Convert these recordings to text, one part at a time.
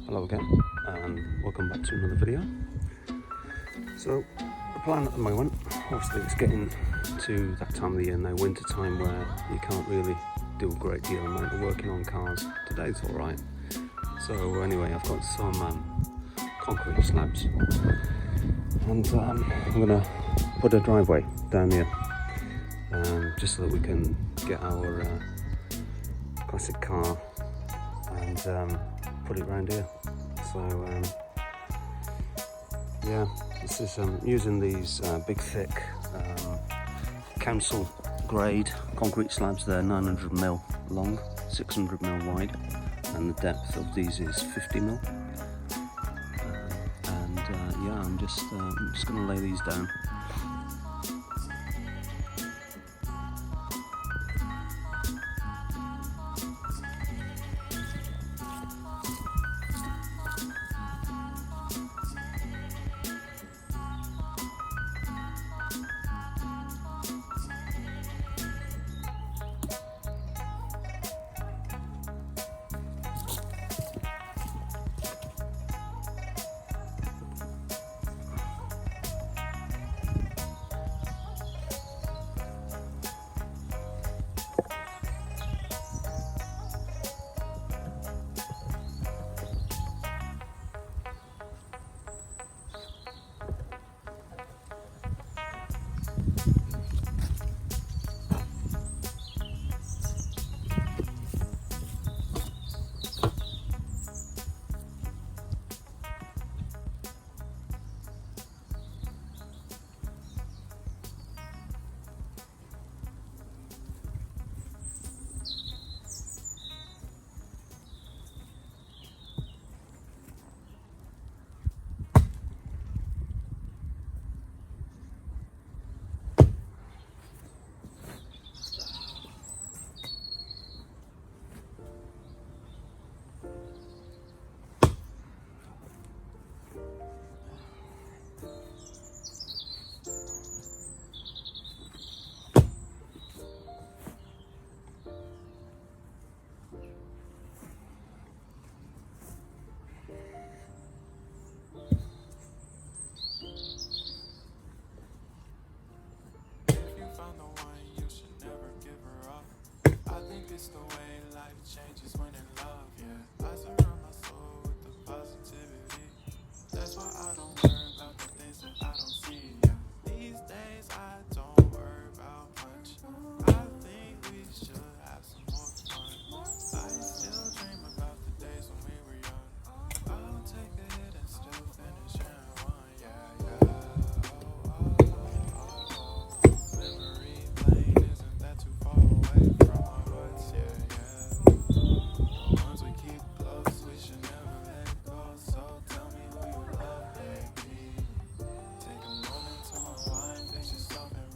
Hello again, and welcome back to another video. So the plan at the moment, obviously it's getting to that time of the year now, winter time, where you can't really do a great deal amount of working on cars. Today's alright. So anyway, I've got some concrete slabs, and I'm gonna put a driveway down here, just so that we can get our classic car and put it around here. So yeah, this is using these big thick council grade concrete slabs. They're 900mm long, 600mm wide, and the depth of these is 50mm. Yeah, I'm just going to lay these down. It's the way life changes when in love, yeah. I surround my soul with the positivity. That's why I don't worry about the things that I don't see, yeah. These days I don't worry about much. I think we should have some more fun. I still dream about the days when we were young. I'll take a hit and still finish in one, yeah, yeah. Memory lane, isn't that too far away from our hearts, yeah, yeah. The ones we keep close, we should never let go. So tell me who you love, baby. Take a moment to unwind, fix yourself and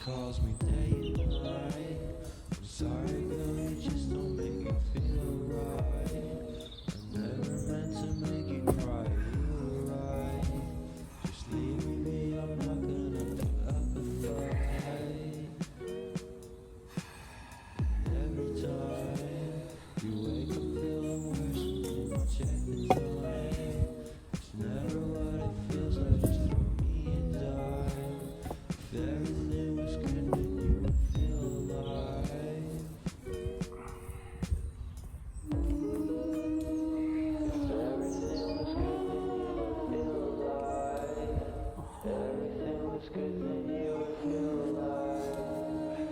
calls me day and night. I'm sorry, girl, you just don't make me feel right. I never meant to make you cry, you were right. Just leave me be, I'm not gonna put up a fight. Every time you wake up feeling worse when you check the time. It's never what it feels like, just throw me a dime. If everything was good, then you would feel alive. If everything was good, then you would feel alive. If everything was good, then you would feel alive.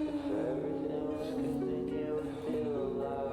If everything was good, then you would feel alive.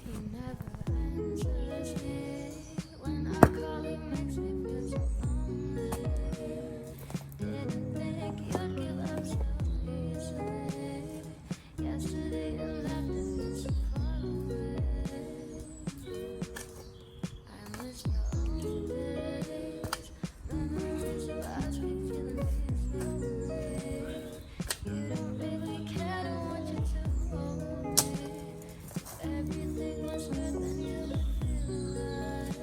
He never answers me. When I call, it makes me feel so lonely. Didn't think you'd give up so easily. Yesterday you left and been so far away. I miss your old days. Memories of us, we feeling lonely. You don't really care, don't want you to hold me. Everything was good, then you would feel alive.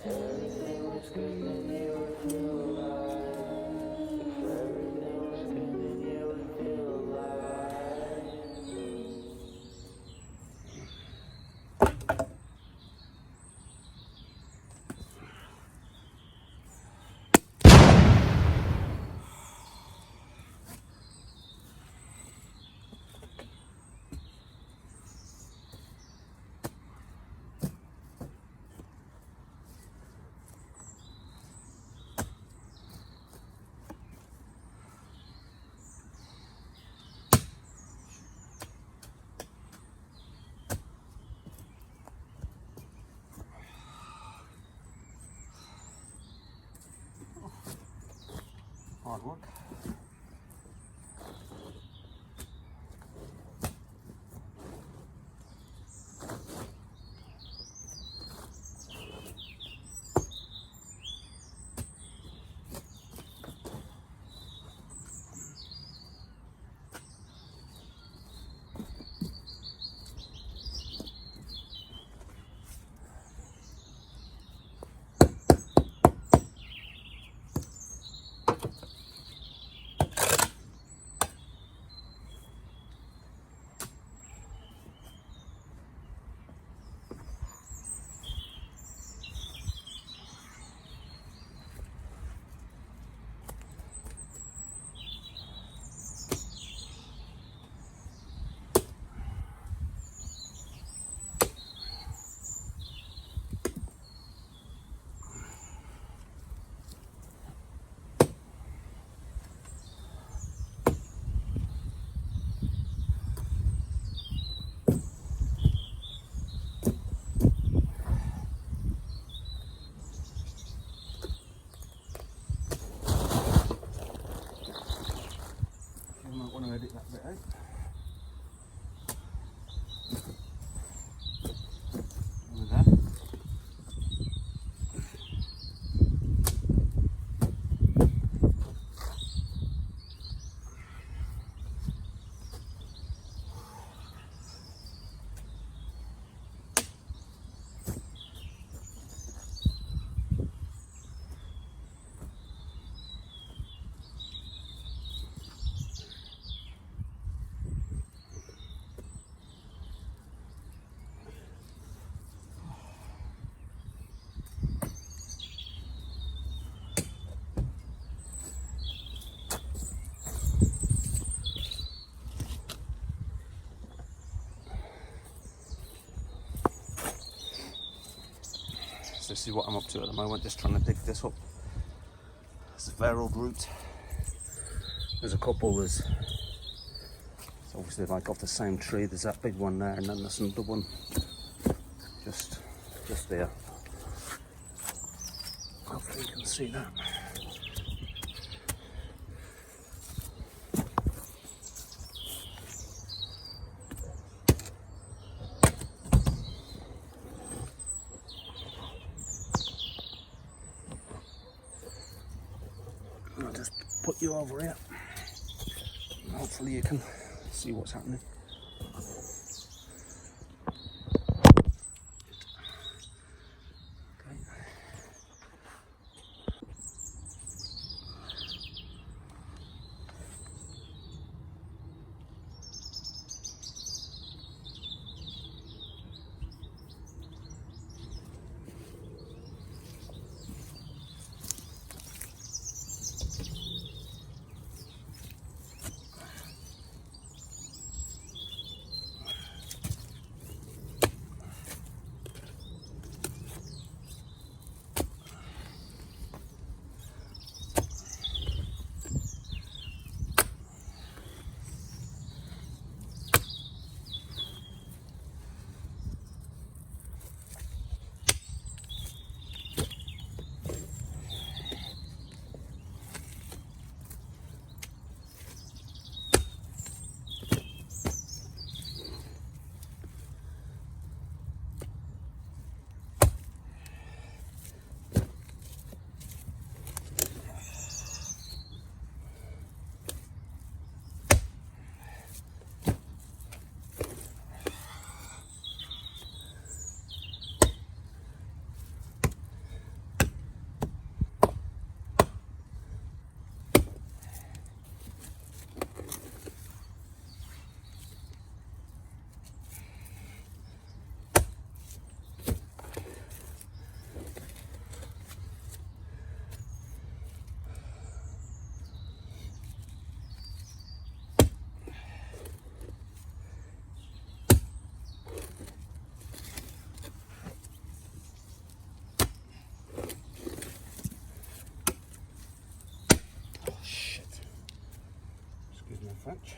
Everything was good, then you would feel alive. If everything was good, then you would feel alive. Hard work. this is what I'm up to at the moment, just trying to dig this up. It's a fair old route. There's a couple, it's obviously like off the same tree. There's that big one there, and then there's another one just there. Hopefully you can see that. I'll just put you over here. Hopefully you can see what's happening. Okay. French.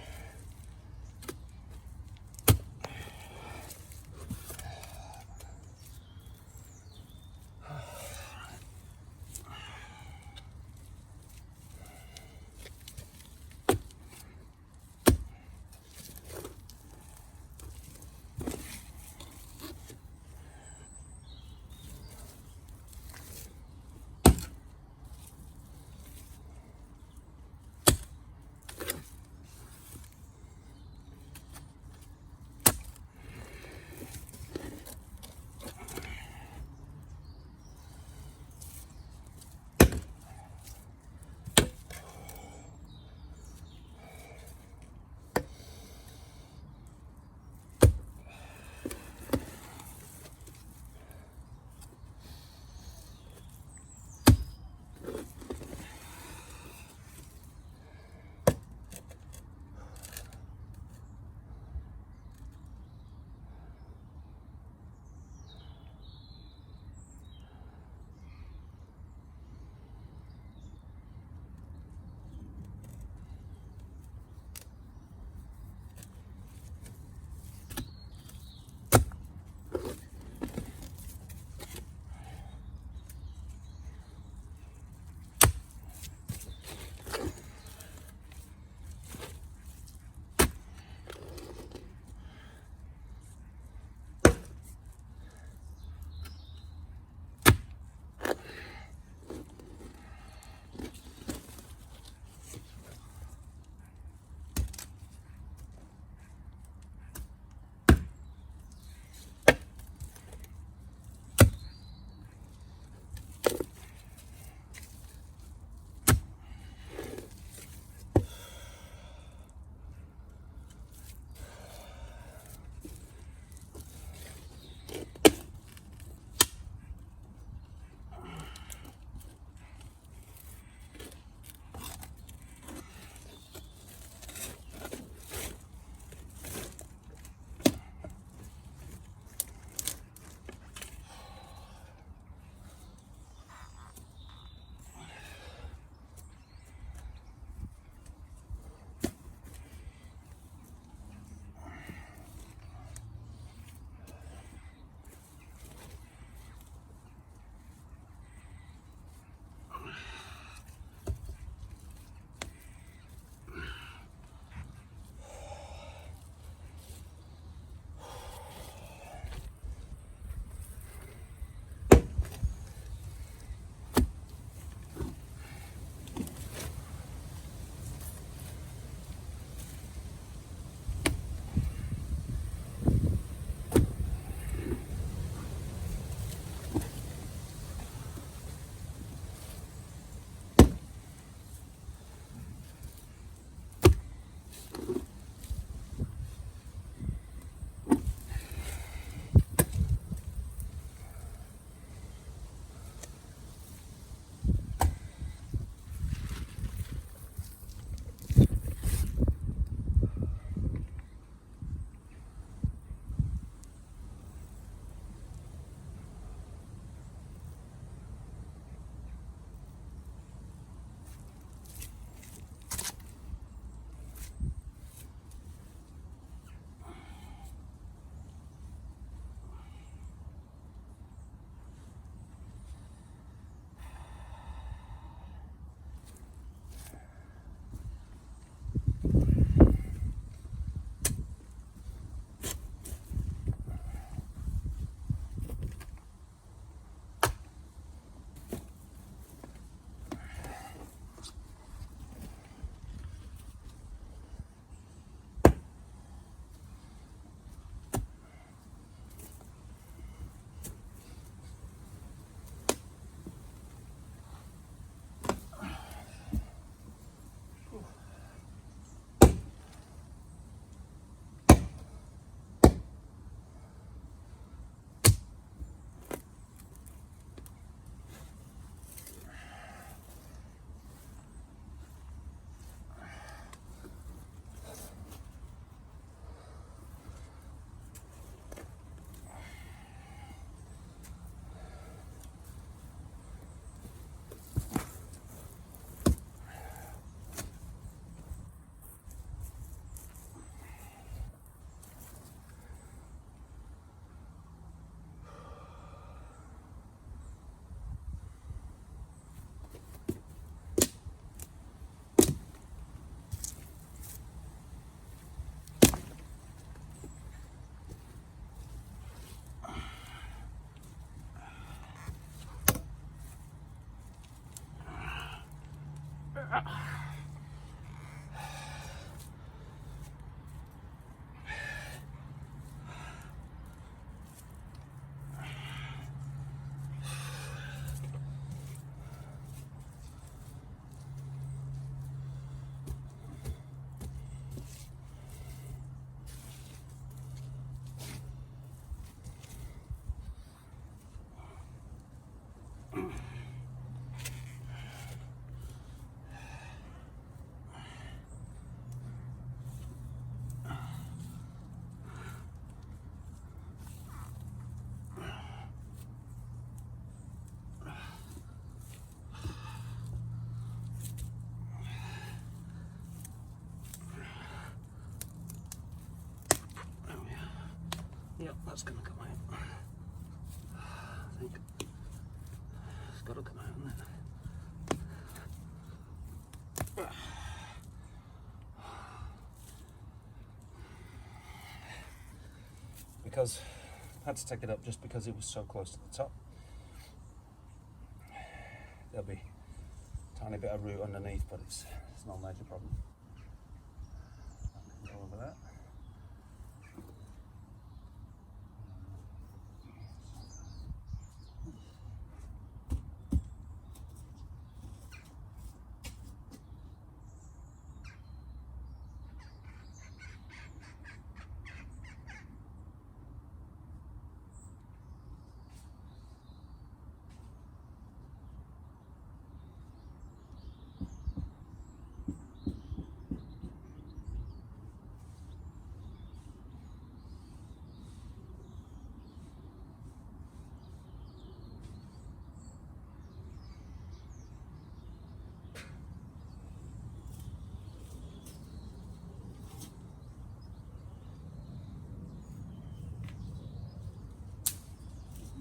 Yep, that's gonna come out. I think it's gotta come out, hasn't it? Because I had to take it up just because it was so close to the top. There'll be a tiny bit of root underneath, but it's not a major problem. I can go over that.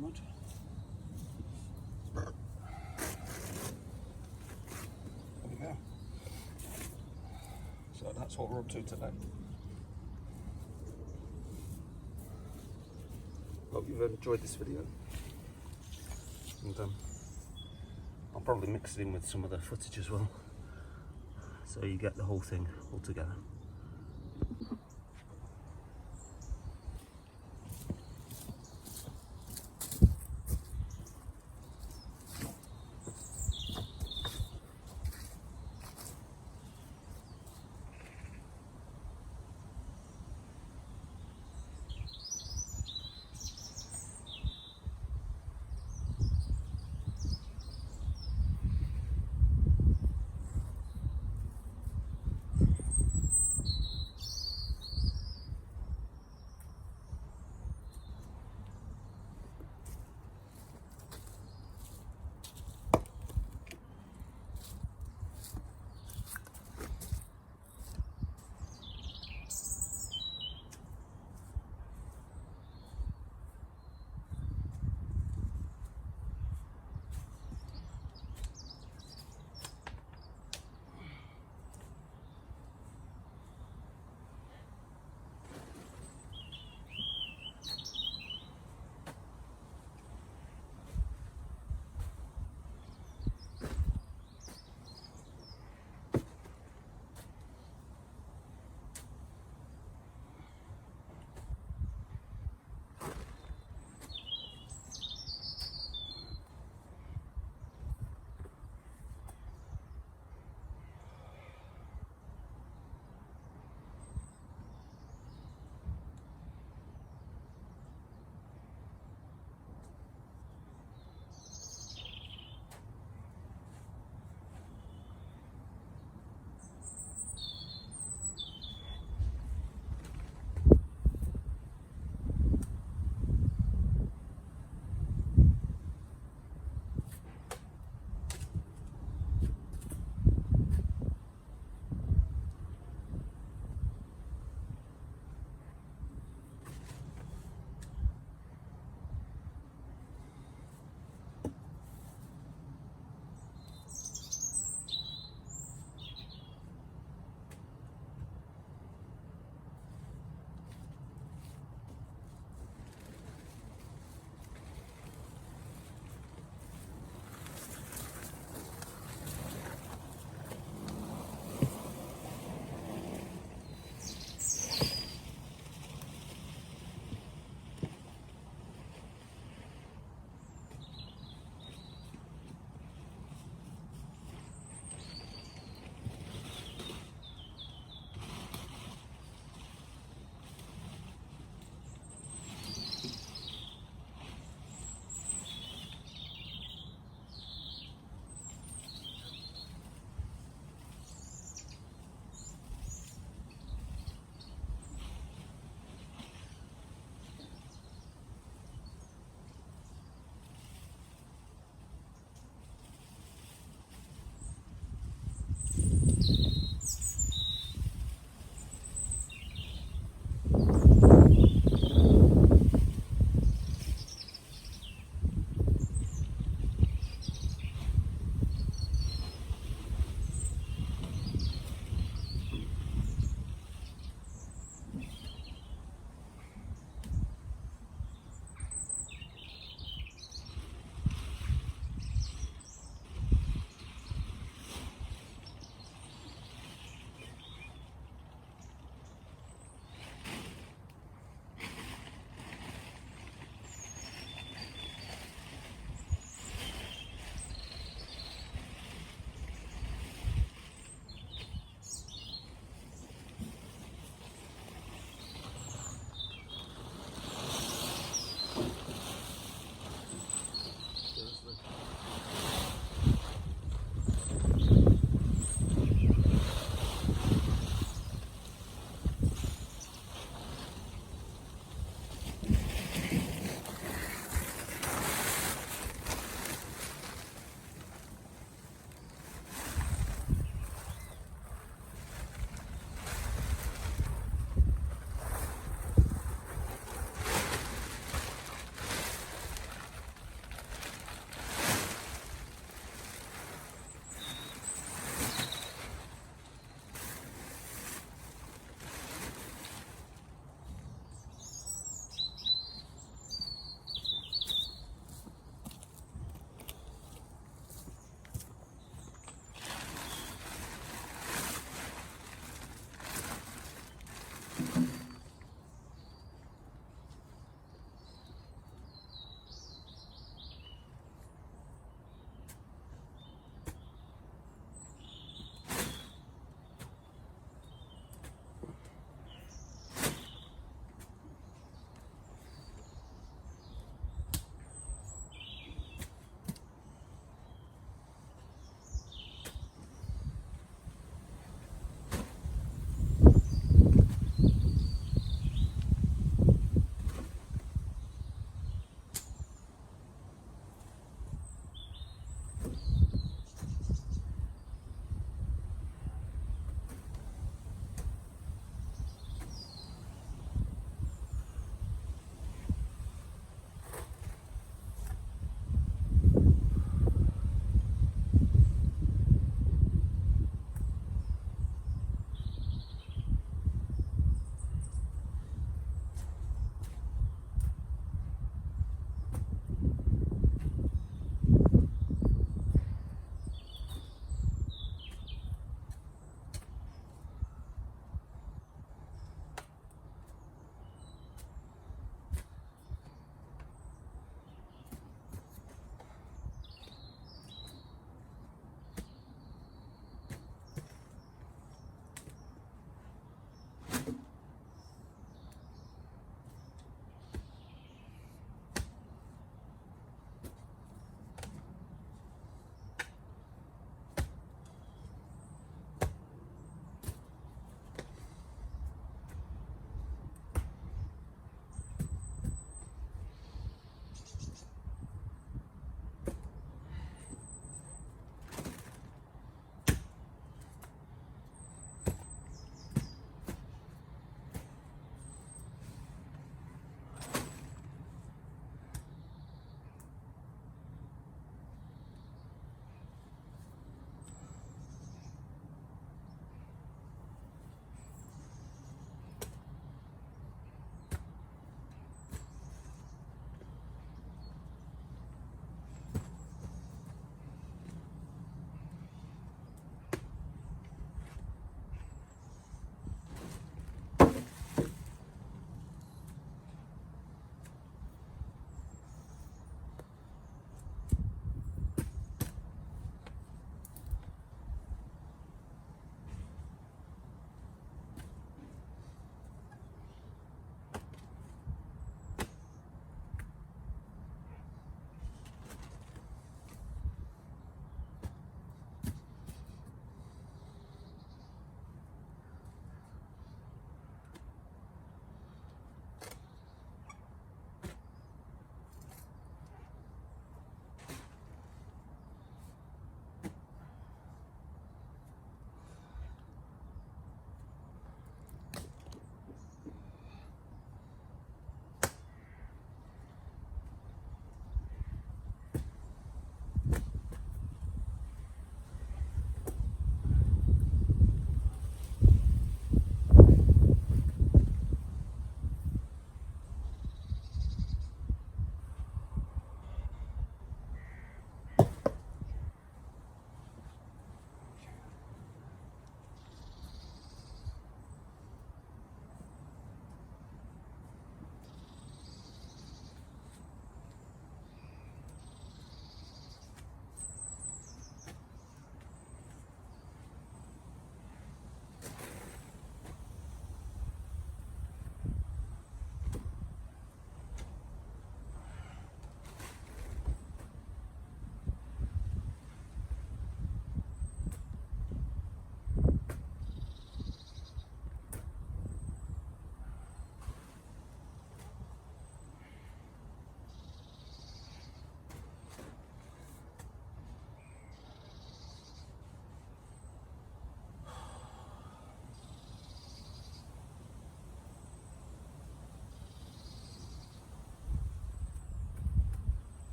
Mud. There we go. So that's what we're up to today. Hope you've enjoyed this video. And I'll probably mix it in with some of the footage as well, so you get the whole thing all together.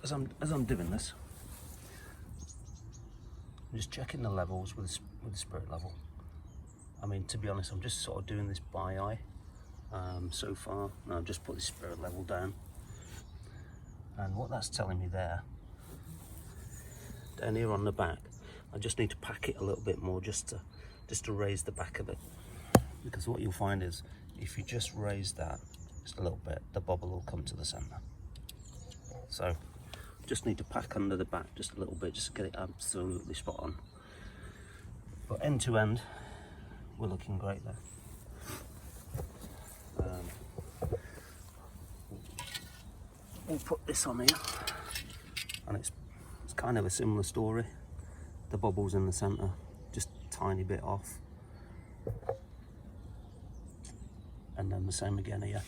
as I'm doing this, I'm just checking the levels with the spirit level. I mean, to be honest, I'm just sort of doing this by eye so far. And I've just put the spirit level down, and what that's telling me there, down here on the back, I just need to pack it a little bit more just to raise the back of it, because what you'll find is if you just raise that just a little bit, the bubble will come to the center. So just need to pack under the back just a little bit just to get it absolutely spot on. But end to end, we're looking great there. We'll put this on here, and it's kind of a similar story. The bubble's in the center, just a tiny bit off, and then the same again here.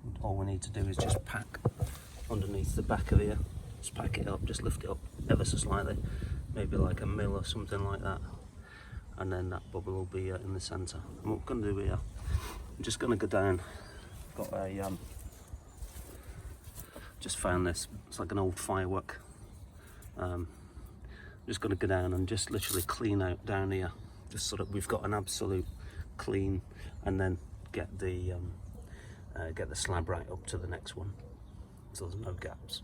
And all we need to do is just pack underneath the back of here, just pack it up, just lift it up ever so slightly, maybe like a mil or something like that, and then that bubble will be in the center. And what we're going to do here, I'm just going to go down. Got a just found this, it's like an old firework. Just going to go down and just literally clean out down here, just so that we've got an absolute clean, and then get the slab right up to the next one, so there's no gaps.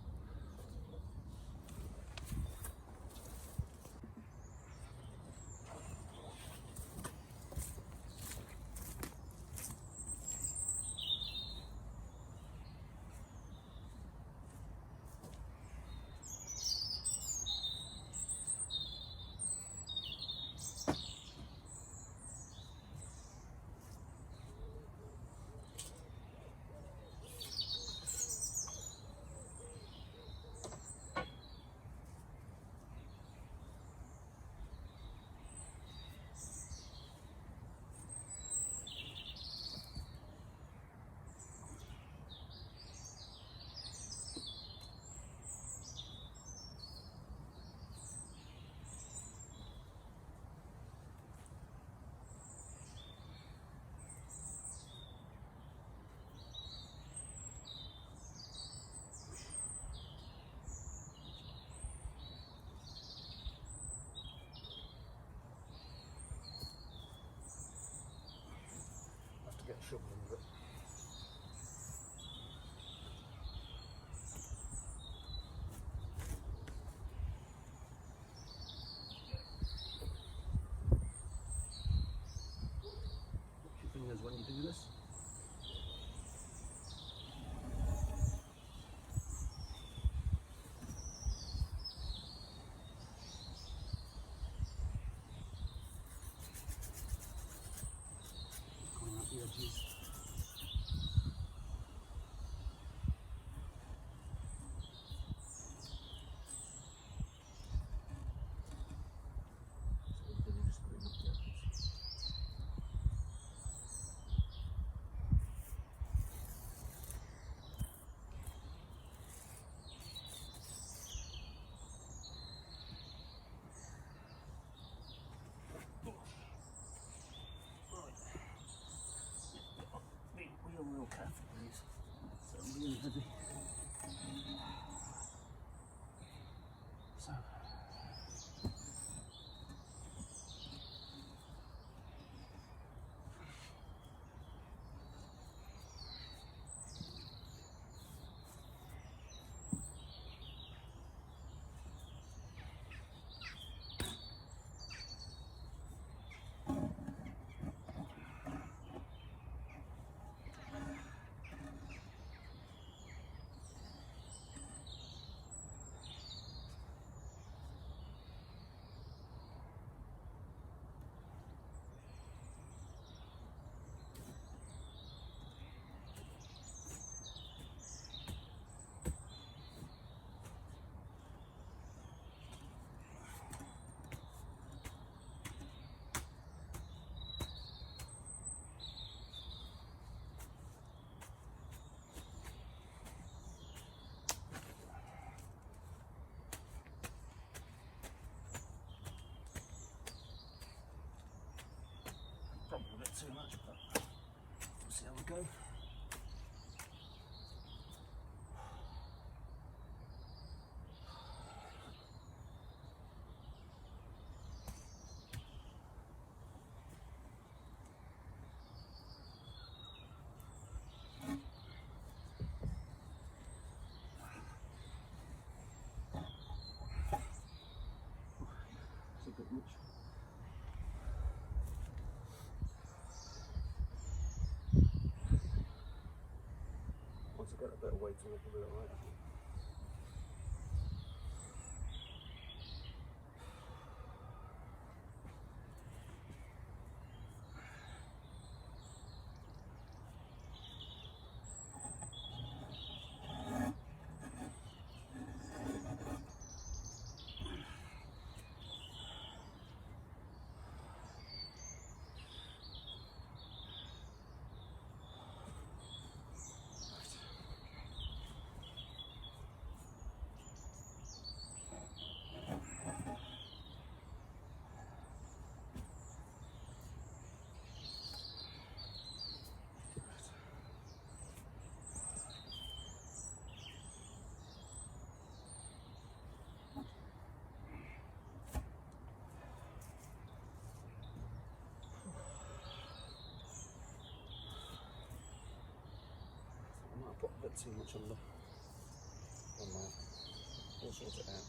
Get shoveling with it. Watch your fingers when you do this. Coming out the edges. Real careful, please. So really heavy. So. Probably a bit too much, but we'll see how we go. once I get a bit of weight on it, it'll be alright. I might put a bit too much on there. We'll sort it out.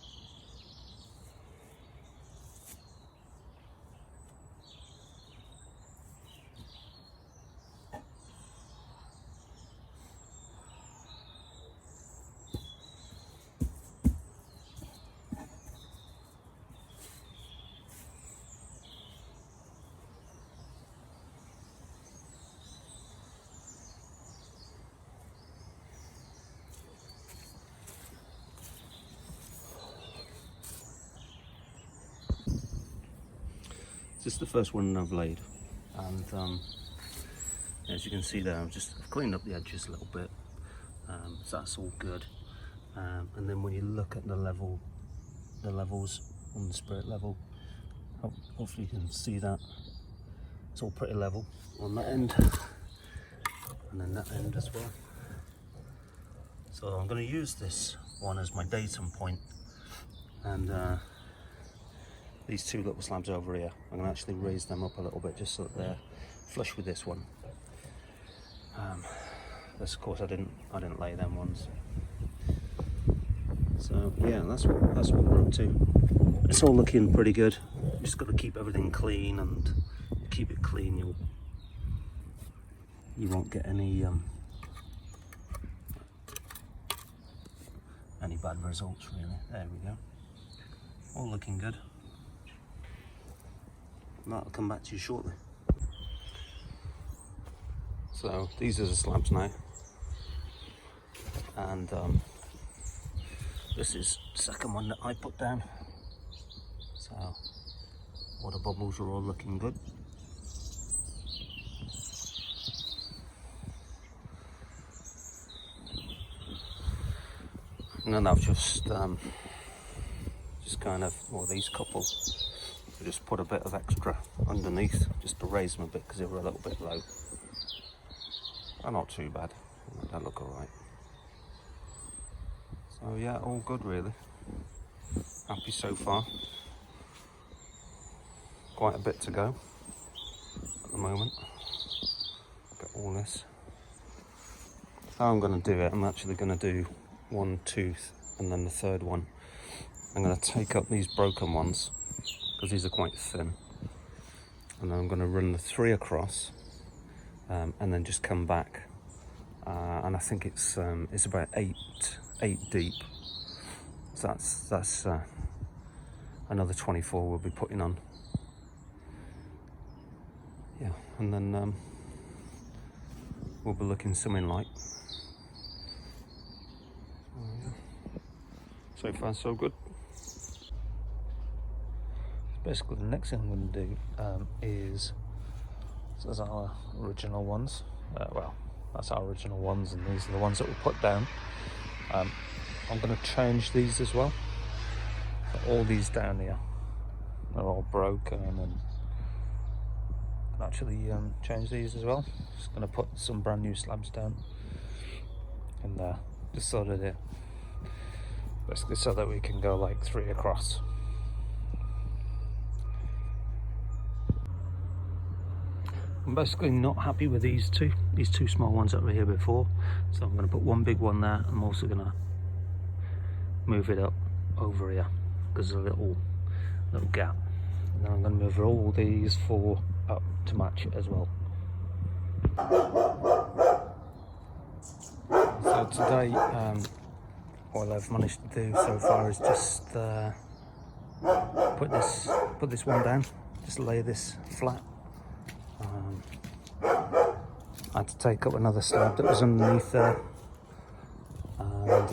This is the first one I've laid, and as you can see there, I've cleaned up the edges a little bit, so that's all good. And then when you look at the levels on the spirit level, hopefully you can see that it's all pretty level on that end, and then that end as well. So I'm going to use this one as my datum point, and these two little slabs over here, I'm going to actually raise them up a little bit just so that they're flush with this one. This, of course, I didn't lay them ones. So yeah, that's what we're up to. It's all looking pretty good. Just got to keep everything clean, and keep it clean, you won't get any bad results really. There we go. All looking good. And that'll come back to you shortly. So these are the slabs now, and this is the second one that I put down. So water bubbles are all looking good. And then I've just kind of, well, these couple, I just put a bit of extra underneath just to raise them a bit because they were a little bit low. They're not too bad, they look alright. So yeah, all good really. Happy so far. Quite a bit to go at the moment. Got all this. How I'm going to do it, I'm actually going to do one tooth and then the third one. I'm going to take up these broken ones because these are quite thin, and then I'm going to run the 3 across, and then just come back, and I think it's about eight deep. So that's another 24 we'll be putting on. Yeah, and then we'll be looking something like. So far so good. Basically the next thing I'm going to do is, so those are our original ones. Well, that's our original ones, and these are the ones that we put down. I'm going to change these as well. So all these down here, they're all broken, and actually change these as well. Just going to put some brand new slabs down in there, just so that basically so that we can go like 3 across. I'm basically not happy with these two small ones that were here before, so I'm going to put one big one there. I'm also going to move it up over here because there's a little gap, and then I'm going to move all these 4 up to match it as well. So So today, what I've managed to do so far is just put this one down, just lay this flat. I had to take up another slab that was underneath there, and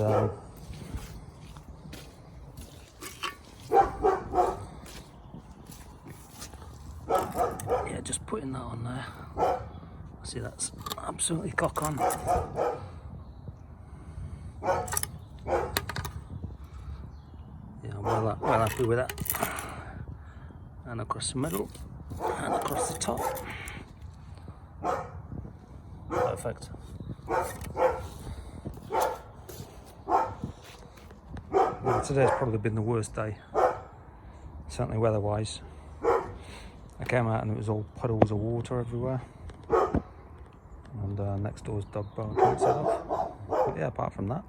yeah, just putting that on there. See, that's absolutely cock on. Yeah, I'm well happy with that. And across the middle, and across the top. Perfect. Well, today's probably been the worst day, certainly weather-wise. I came out and it was all puddles of water everywhere. And next door's dog barking its head off. But yeah, apart from that,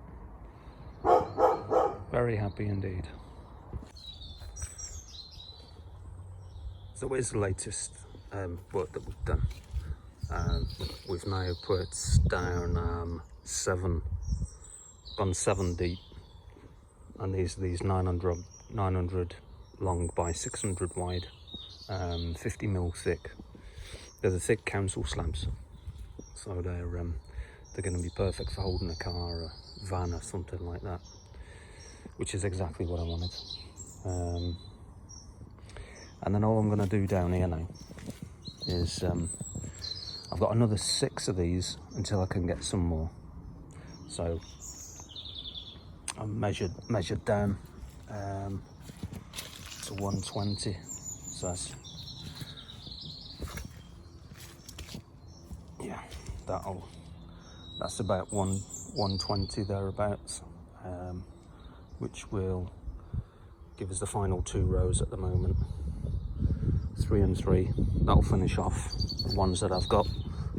very happy indeed. So here's the latest work that we've done. We've now put down gone 7 deep, and these 900 long by 600 wide, 50mm thick. They're the thick council slabs, so they're going to be perfect for holding a car, a van, or something like that, which is exactly what I wanted. And then all I'm going to do down here now is I've got another 6 of these until I can get some more. So I measured down to 120. So that's about 120 thereabouts, which will give us the final 2 rows at the moment. 3 and 3. That'll finish off the ones that I've got.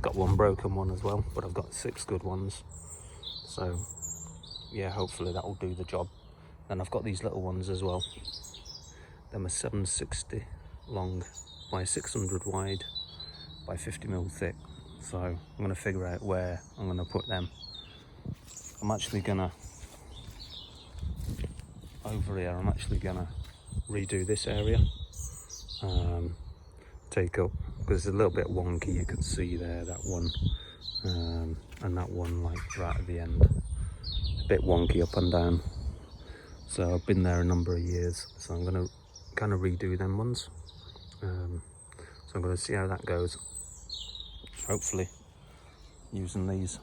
Got 1 broken one as well, but I've got 6 good ones. So yeah, hopefully that'll do the job. Then I've got these little ones as well. Them are 760 long by 600 wide by 50mm thick. So I'm going to figure out where I'm going to put them. I'm actually going to, over here, I'm actually going to redo this area. Take up, because it's a little bit wonky, you can see there, that one, and that one like right at the end. A bit wonky up and down. So I've been there a number of years, so I'm going to kind of redo them ones. So I'm going to see how that goes. Hopefully using these.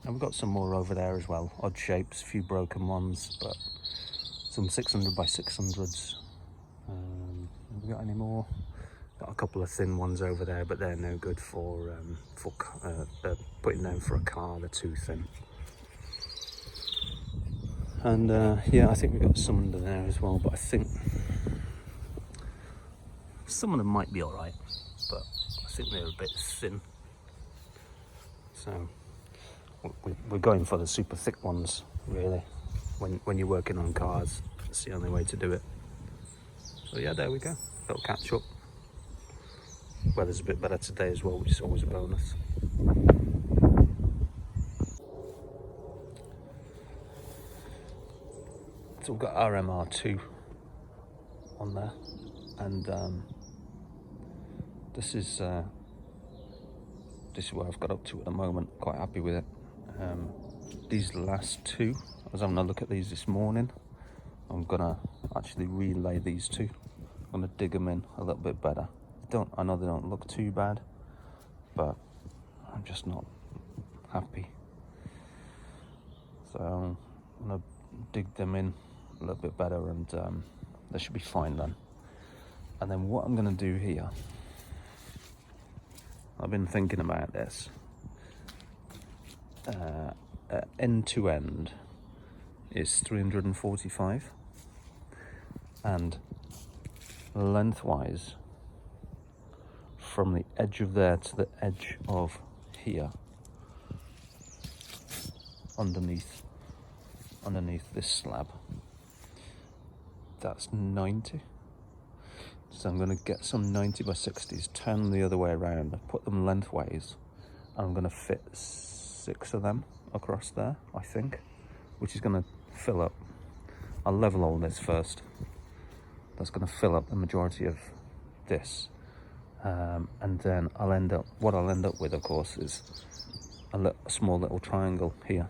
And we've got some more over there as well, odd shapes, a few broken ones, but some 600 by 600s. Have we got any more? Got a couple of thin ones over there, but they're no good for putting down for a car. They're too thin. And yeah, I think we've got some under there as well, but I think some of them might be alright, but I think they're a bit thin. So we're going for the super thick ones, really. When you're working on cars, it's the only way to do it. So yeah, there we go. Little catch up. Weather's a bit better today as well, which is always a bonus. So we've got RMR2 on there, and this is where I've got up to at the moment. Quite happy with it. These last 2, I was having a look at these this morning. I'm gonna actually relay these 2. I'm gonna dig them in a little bit better. I know they don't look too bad, but I'm just not happy. So I'm gonna dig them in a little bit better, and they should be fine then. And then what I'm gonna do here, I've been thinking about this. End to end is 345, and lengthwise from the edge of there to the edge of here, underneath this slab, that's 90. So I'm going to get some 90 by 60s, turn them the other way around, put them lengthways, and I'm going to fit 6 of them across there, I think, which is going to fill up. I'll level all this first. That's going to fill up the majority of this. And then what I'll end up with, of course, is a small little triangle here.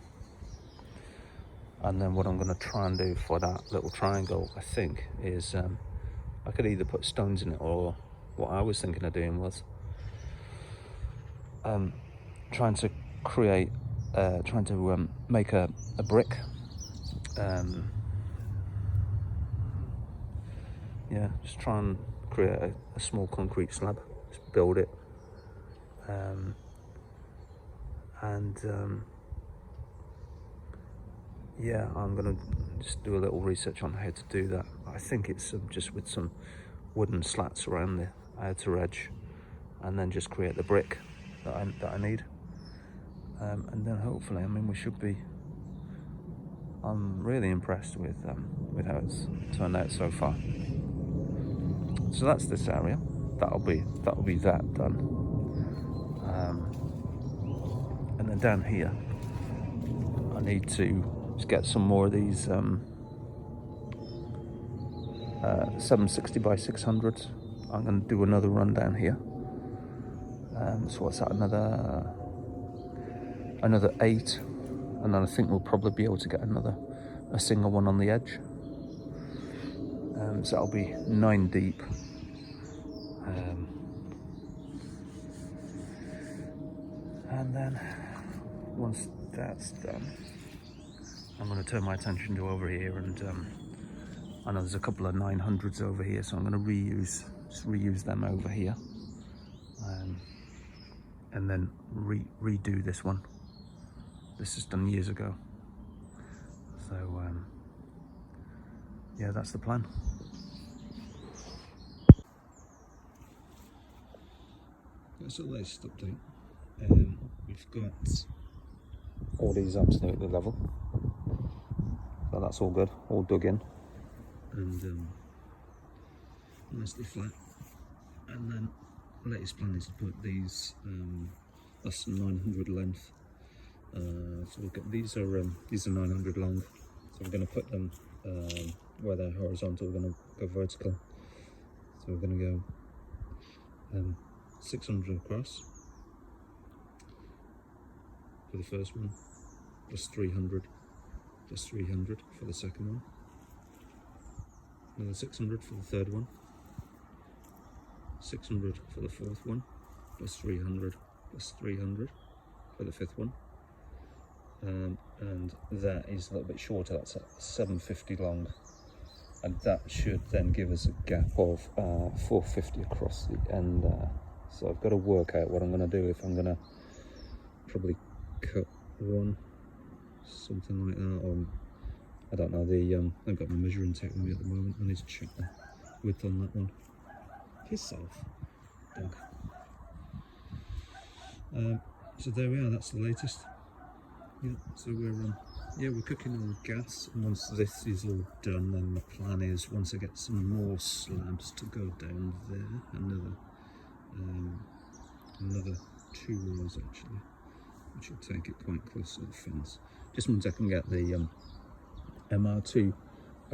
And then what I'm going to try and do for that little triangle, I think, is I could either put stones in it, or what I was thinking of doing was trying to make a brick. Just try and create a small concrete slab, just build it, I'm gonna just do a little research on how to do that. I think it's just with some wooden slats around the outer edge, and then just create the brick that I need, and then hopefully, I mean, we should be. I'm really impressed with how it's turned out so far. So that's this area. That'll be that done. And then down here, I need to just get some more of these 760 by 600s. I'm going to do another run down here. So what's that? Another 8, and then I think we'll probably be able to get a single one on the edge. So that'll be 9 deep. And then once that's done, I'm going to turn my attention to over here, and I know there's a couple of 900s over here, so I'm going to reuse them over here, and then redo this one. This is done years ago, so yeah, that's the plan. That's the latest update. We've got all these absolutely level, so that's all good, all dug in, and nicely flat. And then the latest plan is to put these, that's 900 length. So we've got these are 900 long. So we're going to put them where they're horizontal. We're going to go vertical. So we're going to go 600 across for the first one, plus 300 for the second one, another 600 for the third one, 600 for the fourth one, plus 300 for the fifth one, and that is a little bit shorter. That's at 750 long, and that should then give us a gap of 450 across the end there. So I've got to work out what I'm going to do, if I'm going to probably cut one, something like that, or I don't know. I've got my measuring tape with me at the moment. I need to check the width on that one. Piss off, dog. So there we are. That's the latest. Yeah. So we're cooking on gas, and once this is all done, then the plan is, once I get some more slabs, to go down there, another 2 rows actually, which will take it quite close to the fence. Just means I can get the MR2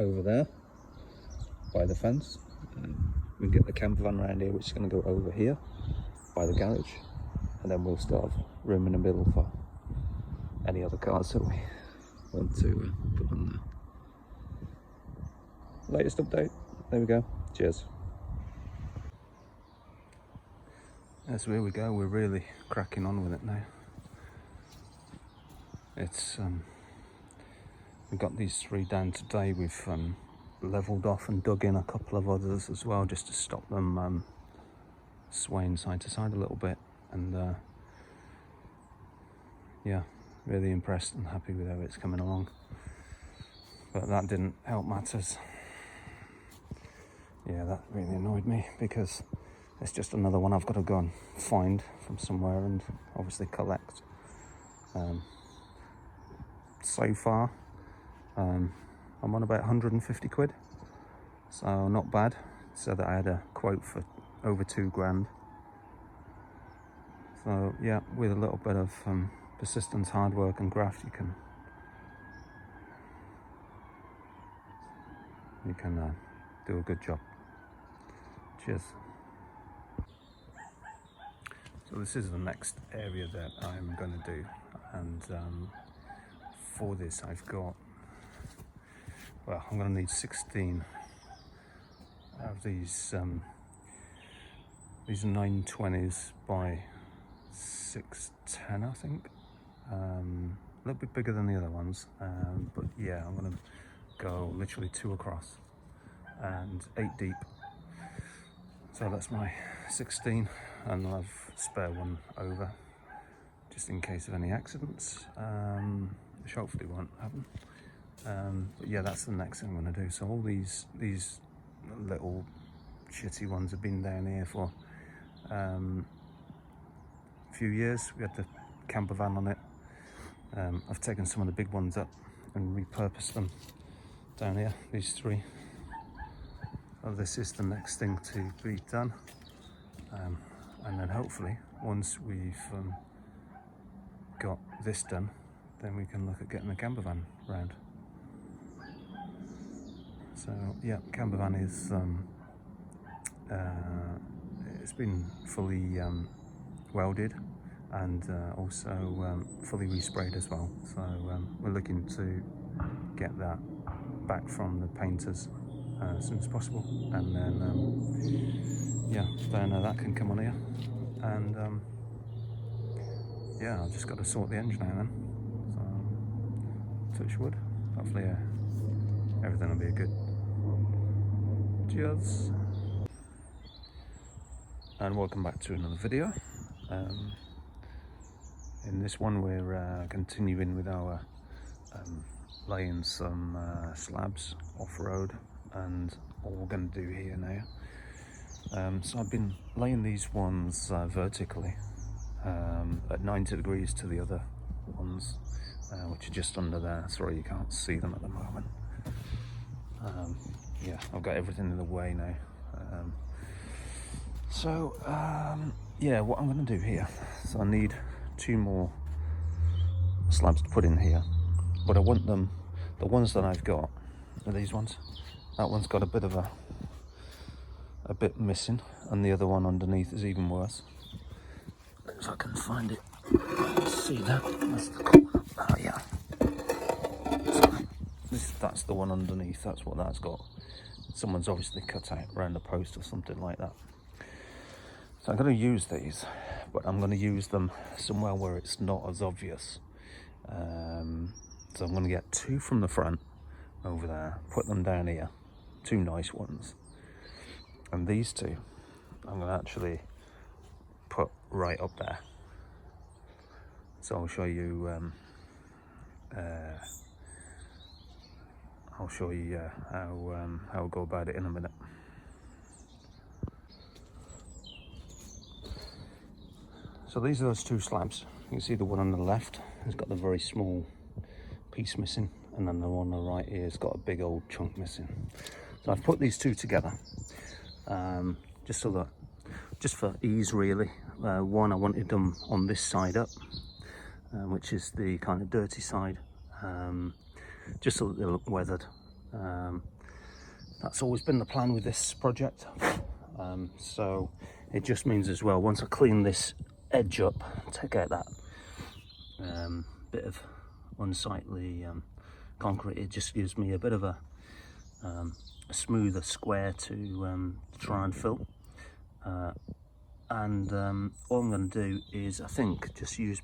over there by the fence. We can get the camper van around here, which is going to go over here by the garage, and then we'll still have room in the middle for any other cars that we want to put on there. Latest update. There we go. Cheers. So here we go. We're really cracking on with it now. It's we got these 3 down today. We've levelled off and dug in a couple of others as well, just to stop them swaying side to side a little bit. And yeah, really impressed and happy with how it's coming along. But that didn't help matters. Yeah, that really annoyed me, because it's just another one I've got to go and find from somewhere and obviously collect. So far, I'm on about 150 quid, so not bad. So that I had a quote for over 2 grand. So yeah, with a little bit of persistence, hard work and graft, you can do a good job. Cheers. So this is the next area that I'm going to do, and for this I've got, well, I'm going to need 16 of these 920s by 610, I think. A little bit bigger than the other ones, but yeah, I'm going to go literally 2 across and 8 deep. So that's my 16, and I'll have spare one over just in case of any accidents, which hopefully won't happen. But yeah, that's the next thing I'm going to do. So all these little shitty ones have been down here for a few years. We had the camper van on it. I've taken some of the big ones up and repurposed them down here, these 3. So this is the next thing to be done, and then hopefully once we've got this done, then we can look at getting the camper van round. So yeah, camper van is it's been fully welded and also fully resprayed as well. So we're looking to get that back from the painters as soon as possible, and then yeah, then that can come on here, and yeah, I've just got to sort the engine out then. So touch wood, hopefully everything will be good. Cheers, and welcome back to another video. In this one we're continuing with our laying some slabs off-road, and what we're going to do here now. So I've been laying these ones vertically at 90 degrees to the other ones, which are just under there. Sorry you can't see them at the moment. Yeah, I've got everything in the way now. Yeah, what I'm going to do here, so I need 2 more slabs to put in here, but I want them, the ones that I've got are these ones. That one's got a bit missing, and the other one underneath is even worse. If I can find it, see that? That's the corner. Oh yeah. So that's the one underneath. That's what that's got. Someone's obviously cut out around the post or something like that. So I'm going to use these, but I'm going to use them somewhere where it's not as obvious. So I'm going to get 2 from the front over there, put them down here, 2 nice ones, and these 2 I'm going to actually put right up there. So I'll show you how I'll go about it in a minute. So these are those 2 slabs. You can see the one on the left has got the very small piece missing, and then the one on the right here has got a big old chunk missing. So I've put these 2 together, just for ease really. One, I wanted them on this side up, which is the kind of dirty side, just so that they look weathered. That's always been the plan with this project. So it just means as well, once I clean this edge up, take out that bit of unsightly concrete, it just gives me a bit of a smoother square to try and fill. And all I'm going to do is, I think, just use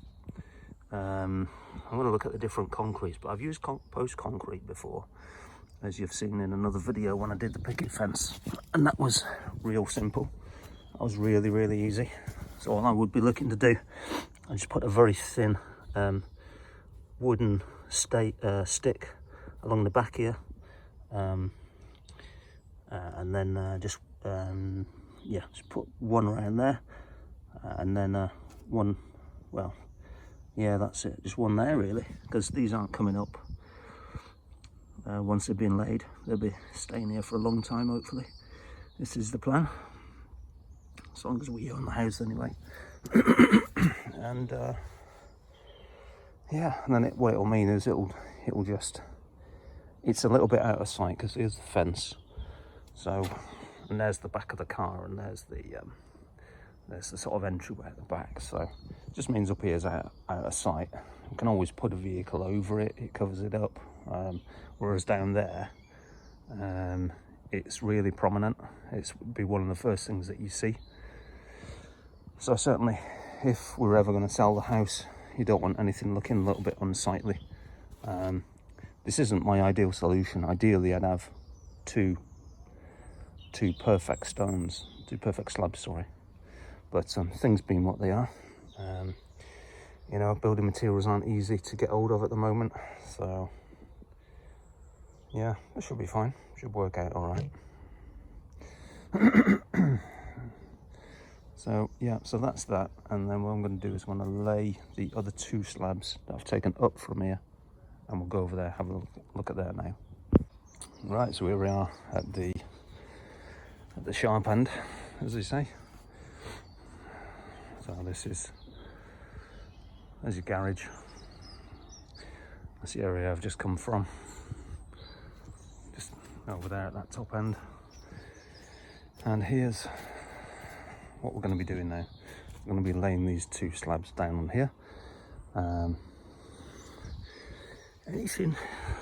I'm going to look at the different concretes, but I've used post concrete before, as you've seen in another video when I did the picket fence, and that was real simple. That was really easy. So all I would be looking to do, I just put a very thin wooden stick along the back here, and then just put one around there, and then one, well, yeah, that's it, just one there really, because these aren't coming up once they've been laid. They'll be staying here for a long time, hopefully. This is the plan, as long as we own the house anyway. And yeah, and then what it'll mean is it'll just, it's a little bit out of sight because here's the fence. So, and there's the back of the car, and there's the sort of entryway at the back. So it just means up here is out of sight. You can always put a vehicle over it, it covers it up. Whereas down there, it's really prominent. It's be one of the first things that you see. So certainly, if we're ever going to sell the house, you don't want anything looking a little bit unsightly. This isn't my ideal solution. Ideally, I'd have two perfect stones, two perfect slabs, sorry. But things being what they are, you know, building materials aren't easy to get hold of at the moment. So yeah, it should be fine. Should work out all right. So yeah, so that's that. And then what I'm going to do is I'm going to lay the other two slabs that I've taken up from here, and we'll go over there, have a look at that now. Right, so here we are at the sharp end, as they say. So this is, there's your garage. That's the area I've just come from. Just over there at that top end. And here's what we're going to be doing now. We're going to be laying these two slabs down on here. Anything,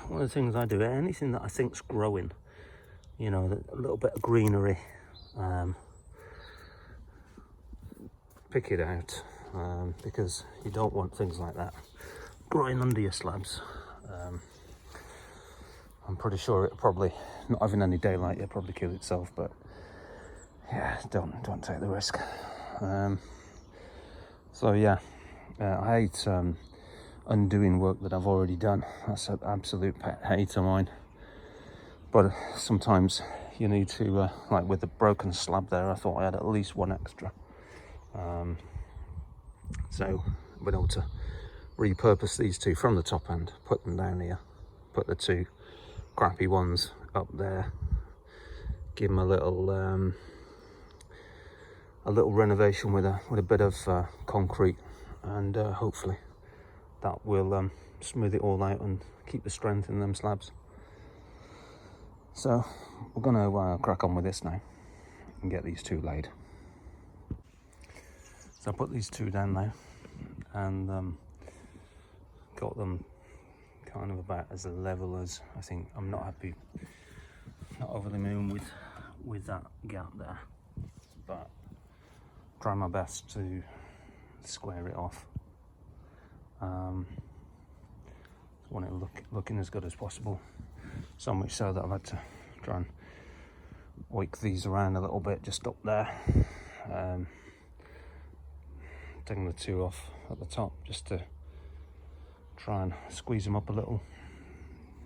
one of the things I do, anything that I think's growing, you know, a little bit of greenery, pick it out, because you don't want things like that growing under your slabs. I'm pretty sure it probably, not having any daylight, it'll probably kill itself, but yeah, don't take the risk. So yeah, I hate undoing work that I've already done. That's an absolute pet hate of mine. But sometimes you need to, like with the broken slab there, I thought I had at least one extra. So I've been able to repurpose these two from the top end, put them down here, put the two crappy ones up there, give them a little renovation with a bit of concrete, and hopefully that will smooth it all out and keep the strength in them slabs. So we're going to crack on with this now and get these two laid. So I put these two down now and got them kind of about as level as I think. I'm not happy, not over the moon with that gap there, but try my best to square it off. Want it looking as good as possible. So much so that I've had to try and wake these around a little bit just up there. Taking the two off at the top just to try and squeeze them up a little.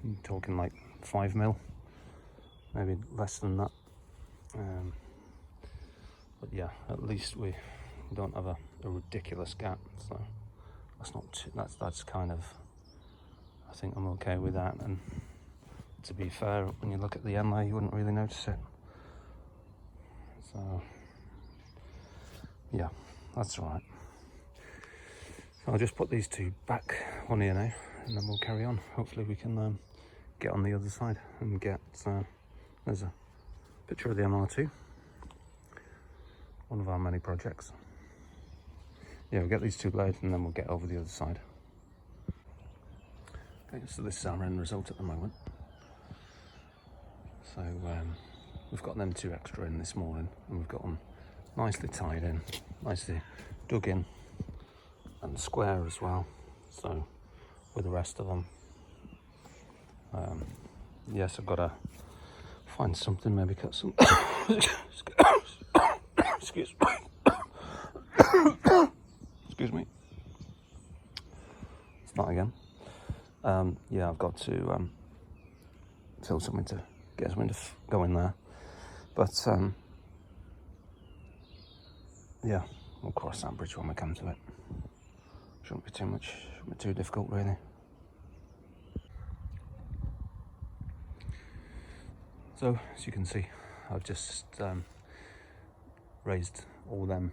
I'm talking like 5 mil, maybe less than that. But yeah, at least we don't have a ridiculous gap. So that's not too, that's kind of, I think I'm okay with that. And to be fair, when you look at the end there, you wouldn't really notice it. So yeah, that's all right. So I'll just put these two back on here now, and then we'll carry on. Hopefully we can get on the other side and get, there's a picture of the MR2, one of our many projects. Yeah, we'll get these two laid and then we'll get over the other side. Okay, so this is our end result at the moment. So we've got them two extra in this morning, and we've got them nicely tied in, nicely dug in and square as well. So with the rest of them, yes, I've got to find something, maybe cut some excuse me, start again. Yeah, I've got to fill something to get something to go in there, but yeah, we'll cross that bridge when we come to it. Shouldn't be too much, shouldn't be too difficult really. So as you can see, I've just raised all them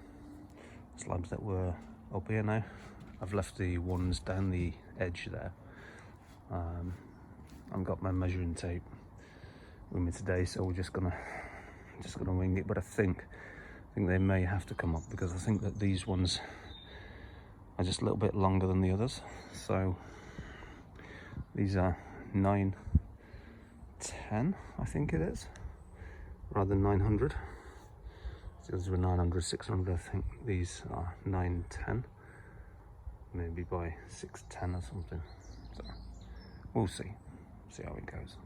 slabs that were up here now. I've left the ones down the edge there. I've got my measuring tape with me today, so we're just gonna wing it. But I think they may have to come up, because I think that these ones are just a little bit longer than the others. So these are 910, I think it is, rather than 900. These were 900, 600. I think these are 910, maybe by 610 or something. So we'll see how it goes.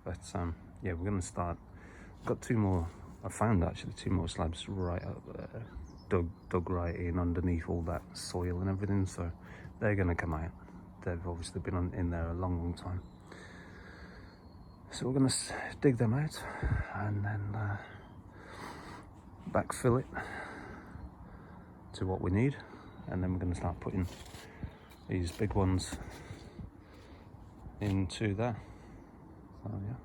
But yeah, we're going to start. Got two more. I found actually two more slabs right up there, dug right in underneath all that soil and everything. So they're going to come out. They've obviously been in there a long time. So we're going to dig them out and then backfill it to what we need, and then we're going to start putting these big ones into there. So yeah,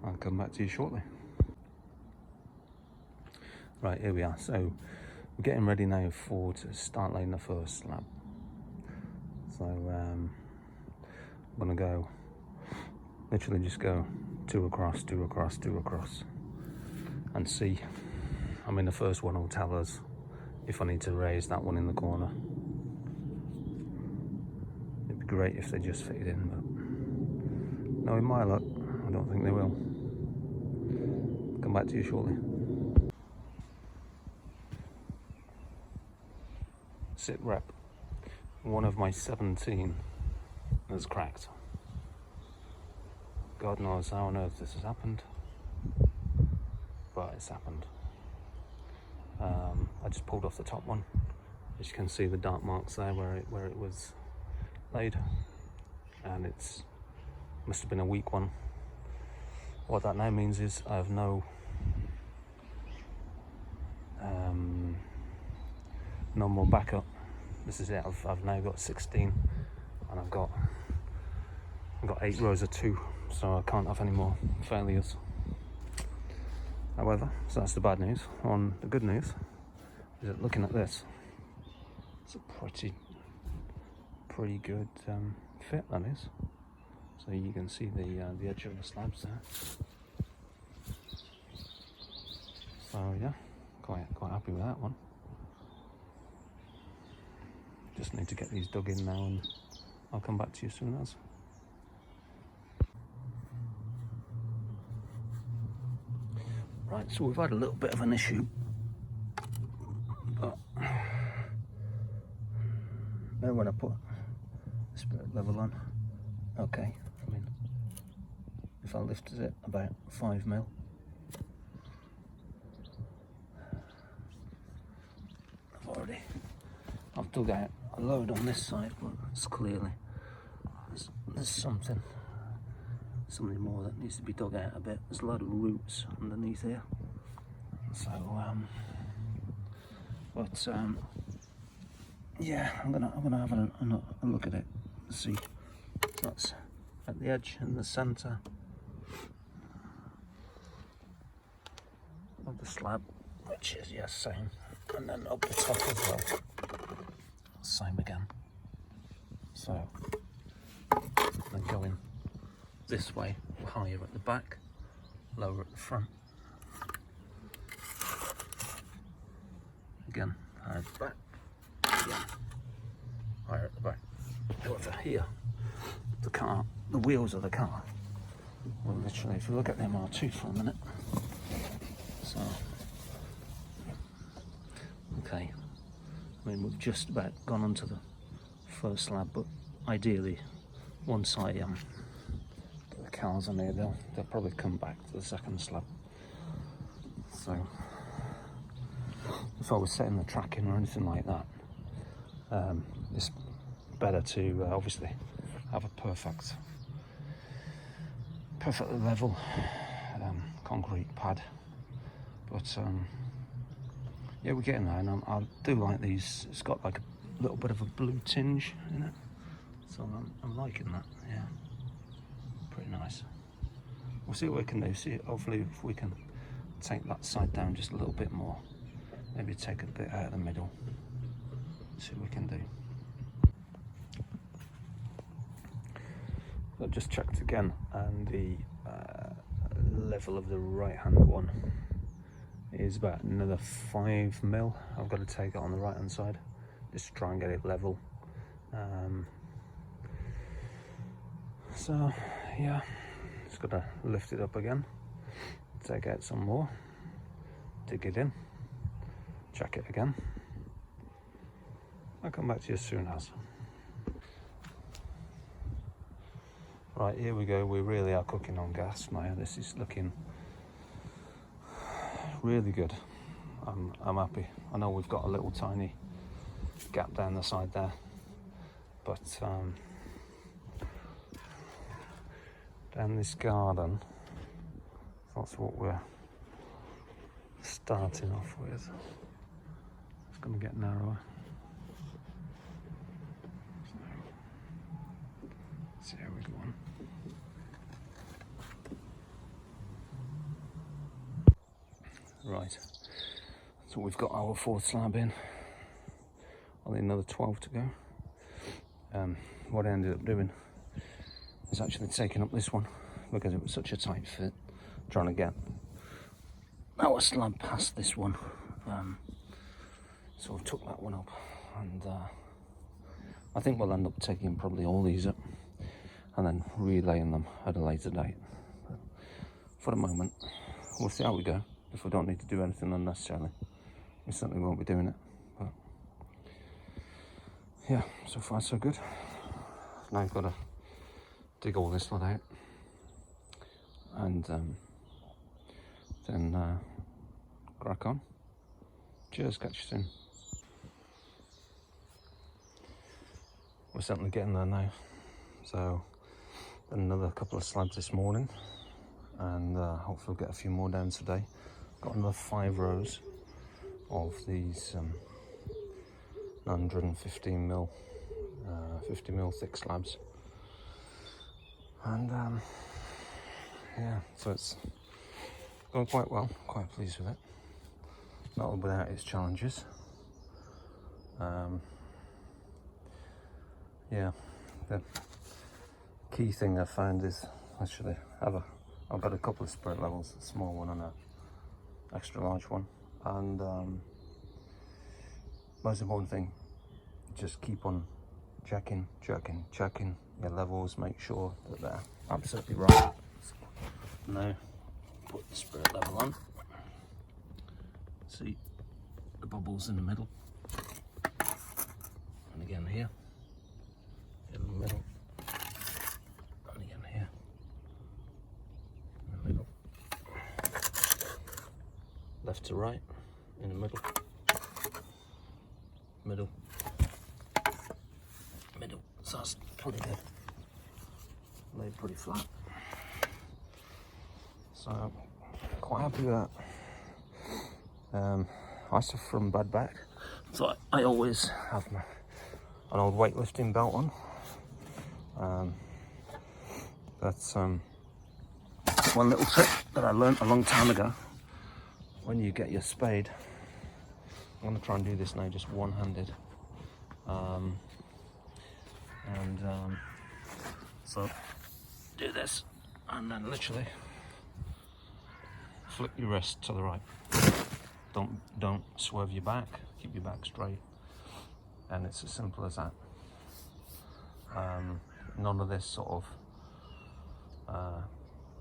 I'll come back to you shortly. Right, here we are. So we're getting ready now to start laying the first slab. So I'm gonna go, literally just go two across, and see. I mean, the first one will tell us if I need to raise that one in the corner. It'd be great if they just fitted in, but knowing my luck, I don't think they will. Come back to you shortly. Sit rep. One of my 17 has cracked. God knows how on earth this has happened, but it's happened. I just pulled off the top one. As you can see, the dark marks there where it was laid, and it's must have been a weak one. What that now means is I have no more backup. This is it. I've now got 16, and I've got 8 rows of 2, so I can't have any more failures. However, so that's the bad news. On the good news is that looking at this, it's a pretty good fit, that is. So you can see the edge of the slabs there. So yeah, quite happy with that one. Just need to get these dug in now, and I'll come back to you as soon as. Right, so we've had a little bit of an issue, but now when I put the spirit level on, okay, I mean, if I lifted it about 5 mil, I've dug out a load on this side, but it's clearly there's something more that needs to be dug out a bit. There's a lot of roots underneath here, so yeah, I'm gonna have a look at it, see. So that's at the edge in the center of the slab, which is, yes, same, and then up the top as well, same again. So then going this way, higher at the back, lower at the front. Again, higher at the back, again, higher at the back. However, here, the wheels of the car, well, literally, if you look at the MR2 for a minute, so, okay, I mean, we've just about gone onto the first slab, but ideally, once I get the cars on here, they'll probably come back to the second slab. So, if I was setting the tracking or anything like that, it's better to obviously have a perfectly level concrete pad. But yeah, we're getting there, and I do like these. It's got like a little bit of a blue tinge in it, so I'm liking that. Yeah, pretty nice. We'll see what we can do. See, hopefully, if we can take that side down just a little bit more. Maybe take a bit out of the middle. See what we can do. I just checked again, and the level of the right hand one is about another 5 mil. I've got to take it on the right hand side just to try and get it level. So yeah, just got to lift it up again, take out some more, dig it in, check it again. I'll come back to you as soon as. Right, here we go. We really are cooking on gas now. This is looking really good. I'm happy. I know we've got a little tiny gap down the side there, but down this garden, that's what we're starting off with. It's going to get narrower. So, see how we go on. Right, so we've got our 4th slab in. Only another 12 to go. What I ended up doing is actually taking up this one because it was such a tight fit, trying to get our slab past this one. So I took that one up, and I think we'll end up taking probably all these up and then relaying them at a later date. But for the moment, we'll see how we go. If we don't need to do anything unnecessarily, we certainly won't be doing it. But yeah, so far so good. Now I've got to dig all this lot out, and then crack on. Cheers, catch you soon. We're certainly getting there now. So another couple of slabs this morning, and hopefully we'll get a few more down today. Got another 5 rows of these 115 mil, 50 mil thick slabs, and yeah, so it's going quite well. Quite pleased with it. Not without its challenges. Yeah, the key thing I found is actually I've got a couple of spirit levels, a small one and a extra large one, and most important thing, just keep on checking your levels, make sure that they're absolutely right. So now put the spirit level on, see the bubbles in the middle, and again here in the middle, and again here in the middle. Left to right, in the middle, middle, middle. So that's pretty good. Laid pretty flat. So quite happy with that. I suffer from bad back, so I always have an old weightlifting belt on. That's one little trick that I learned a long time ago. When you get your spade, I'm going to try and do this now just one-handed, so do this and then literally flip your wrist to the right. Don't swerve your back, keep your back straight, and it's as simple as that. None of this sort of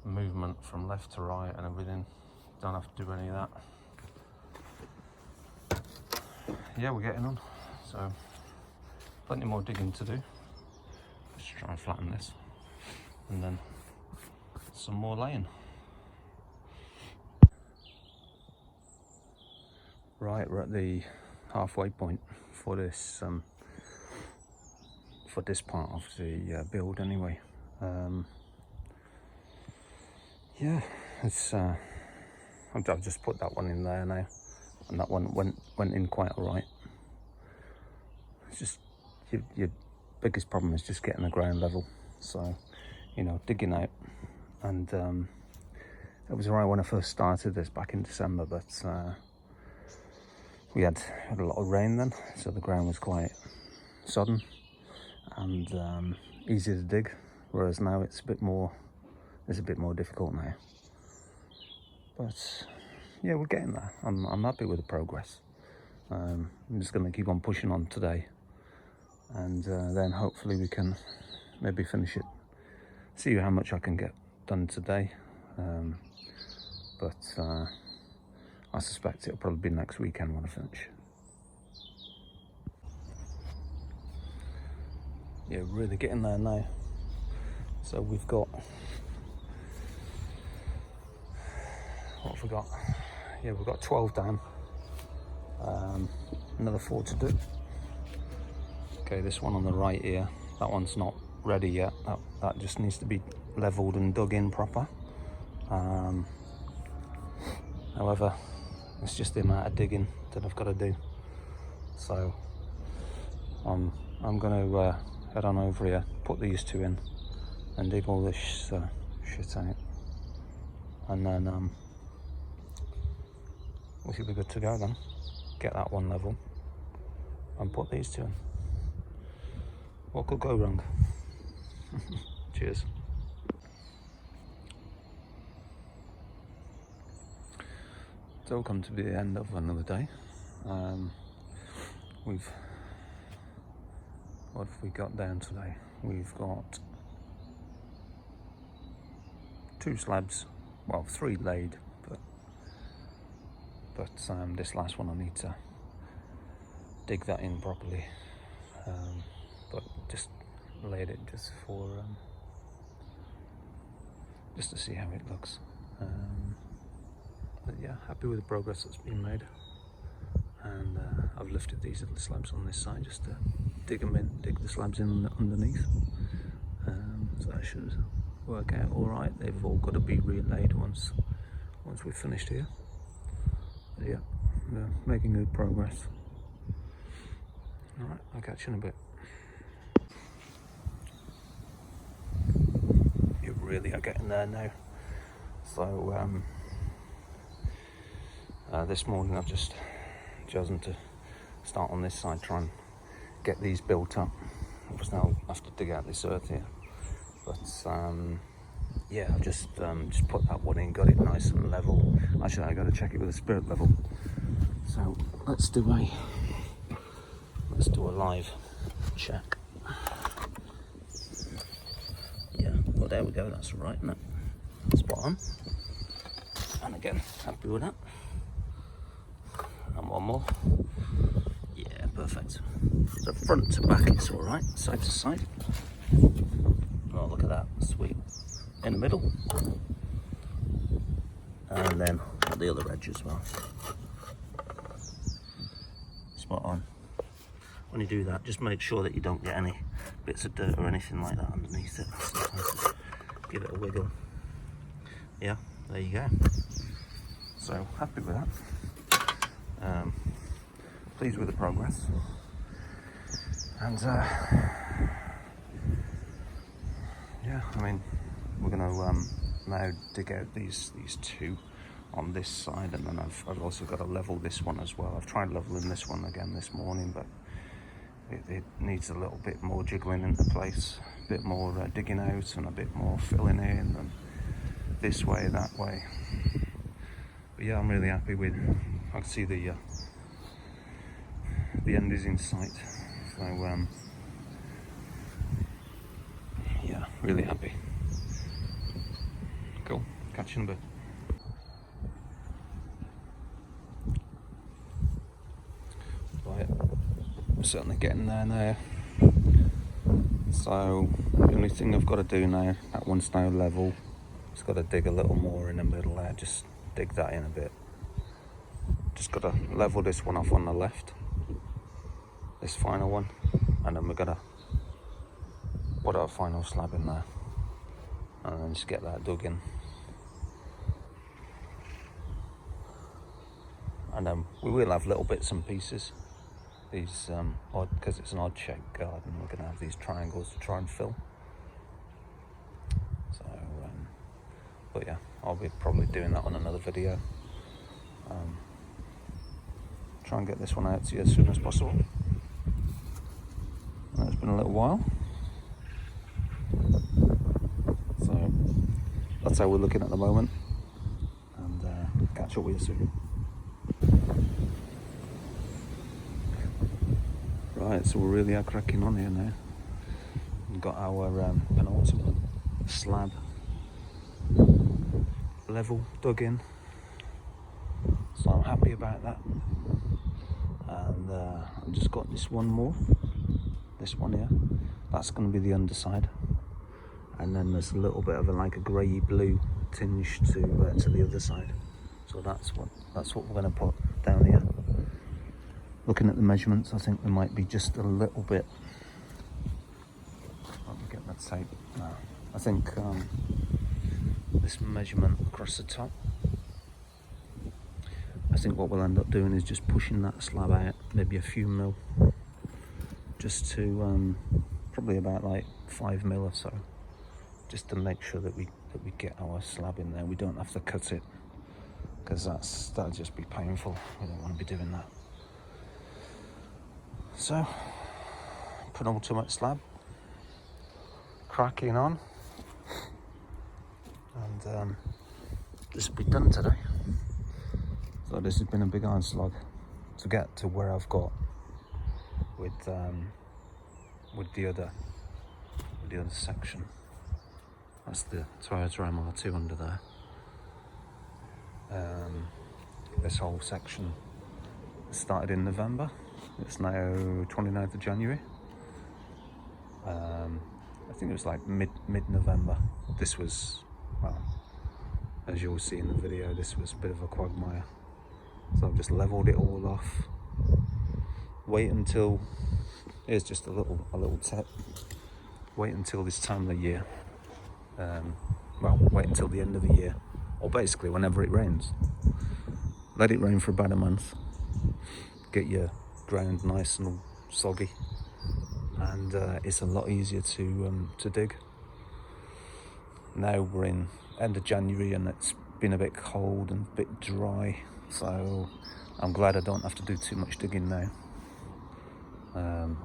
movement from left to right and everything. Don't have to do any of that. Yeah, we're getting on. So plenty more digging to do. Let's try and flatten this, and then some more laying. Right, we're at the halfway point for this part of the build anyway. Yeah, it's I've just put that one in there now, and that one went in quite alright. It's just your biggest problem is just getting the ground level. So, you know, digging out, and it was alright when I first started this back in December, but we had a lot of rain then, so the ground was quite sodden and easy to dig. whereas now it's a bit more difficult now. But yeah, we're getting there. I'm happy with the progress. I'm just going to keep on pushing on today, and then hopefully we can maybe finish it. See how much I can get done today, but I suspect it'll probably be next weekend when I finish. Yeah, really getting there now. So we've got, what have we got? Yeah, we've got 12 down. Another 4 to do. Okay, this one on the right here, that one's not ready yet. That just needs to be leveled and dug in proper. However, it's just the amount of digging that I've got to do. So I'm going to head on over here, put these 2 in, and dig all this shit out, and then we should be good to go then. Get that one level and put these 2 in. What could go wrong? Cheers. So come to the end of another day. What have we got down today? We've got 2 slabs, well 3 laid, but this last one I need to dig that in properly. But just laid it just for just to see how it looks. But yeah, happy with the progress that's been made, and I've lifted these little slabs on this side just to dig the slabs in underneath. So that should work out all right. They've all got to be relaid once we've finished here. But yeah, we're making good progress. All right, I'll catch you in a bit. You really are getting there now. So this morning I've just chosen to start on this side, try and get these built up. Obviously I'll have to dig out this earth here, but yeah, I've just put that one in, got it nice and level. Actually, I got to check it with a spirit level. So let's do a live check. Yeah, well there we go. That's right, isn't it? Spot on. And again, happy with that. And one more. Yeah, perfect. So front to back, it's all right. Side to side. Oh, look at that, sweet. In the middle. And then at the other edge as well. Spot on. When you do that, just make sure that you don't get any bits of dirt or anything like that underneath it. Sometimes give it a wiggle. Yeah, there you go. So happy with that. Pleased with the progress. And yeah, I mean, we're going to now dig out these 2 on this side, and then I've also got to level this one as well. I've tried leveling this one again this morning, but it needs a little bit more jiggling into place, a bit more digging out and a bit more filling in, and this way, that way. But yeah, I'm really happy with, I can see the end is in sight. So yeah, really happy. Cool, catch you in a bit. Right, I'm certainly getting there now. So the only thing I've got to do now, that one's now level. Just got to dig a little more in the middle there, just dig that in a bit. Just got to level this one off on the left, this final one, and then we're going to put our final slab in there, and then just get that dug in. And then we will have little bits and pieces. These odd, because it's an odd shaped garden, we're going to have these triangles to try and fill. So, but yeah, I'll be probably doing that on another video. Try and get this one out to you as soon as possible. It's been a little while. that's how we're looking at the moment. And catch up with you soon. Right, so we really are cracking on here now. We've got our penultimate slab level dug in, so I'm happy about that. And I've just got this one more, this one here. That's going to be the underside, and then there's a little bit of like a grey blue tinge to the other side. So that's what we're going to put down here. Looking at the measurements, I think there might be just a little bit. Let me get that tape. No, I think this measurement across the top. I think what we'll end up doing is just pushing that slab out, maybe a few mil, just to probably about like 5 mil or so, just to make sure that we get our slab in there. We don't have to cut it, because that'll just be painful. We don't want to be doing that. So, penultimate slab, cracking on, and this will be done today. So this has been a big iron slog to get to where I've got with the other section. That's the Toyota MR2 under there. This whole section started in November. It's now 29th of January. I think it was like mid-November. This was, well, as you'll see in the video, this was a bit of a quagmire. So I've just leveled it all off. Wait until, here's just a little tip. Wait until this time of the year. Well, wait until the end of the year, or basically whenever it rains. Let it rain for about a month. Get your ground nice and soggy, and it's a lot easier to dig. Now we're in end of January and it's been a bit cold and a bit dry, so I'm glad I don't have to do too much digging now.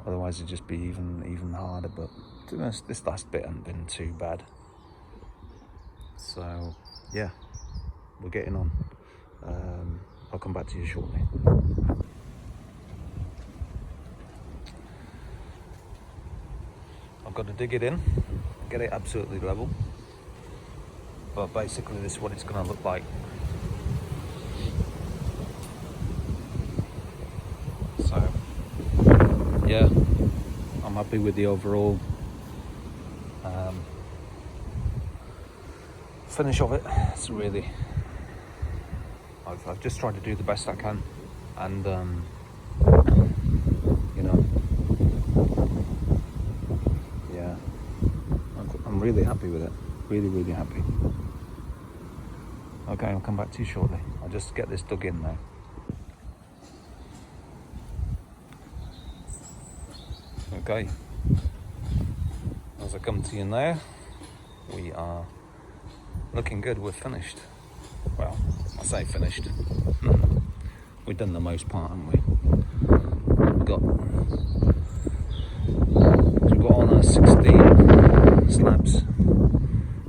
Otherwise it'd just be even harder, but to be honest, this last bit hasn't been too bad. So yeah, we're getting on. I'll come back to you shortly. I've got to dig it in, get it absolutely level, but basically this is what it's going to look like. So yeah, I'm happy with the overall finish of it. It's really, I've just tried to do the best I can, and you know, yeah, I'm really happy with it. Really happy. Okay, I'll come back to you shortly. I'll just get this dug in now. Okay, as I come to you now, we are looking good. We're finished. Well, I say finished. We've done the most part, haven't we? We've got on our 16 slabs.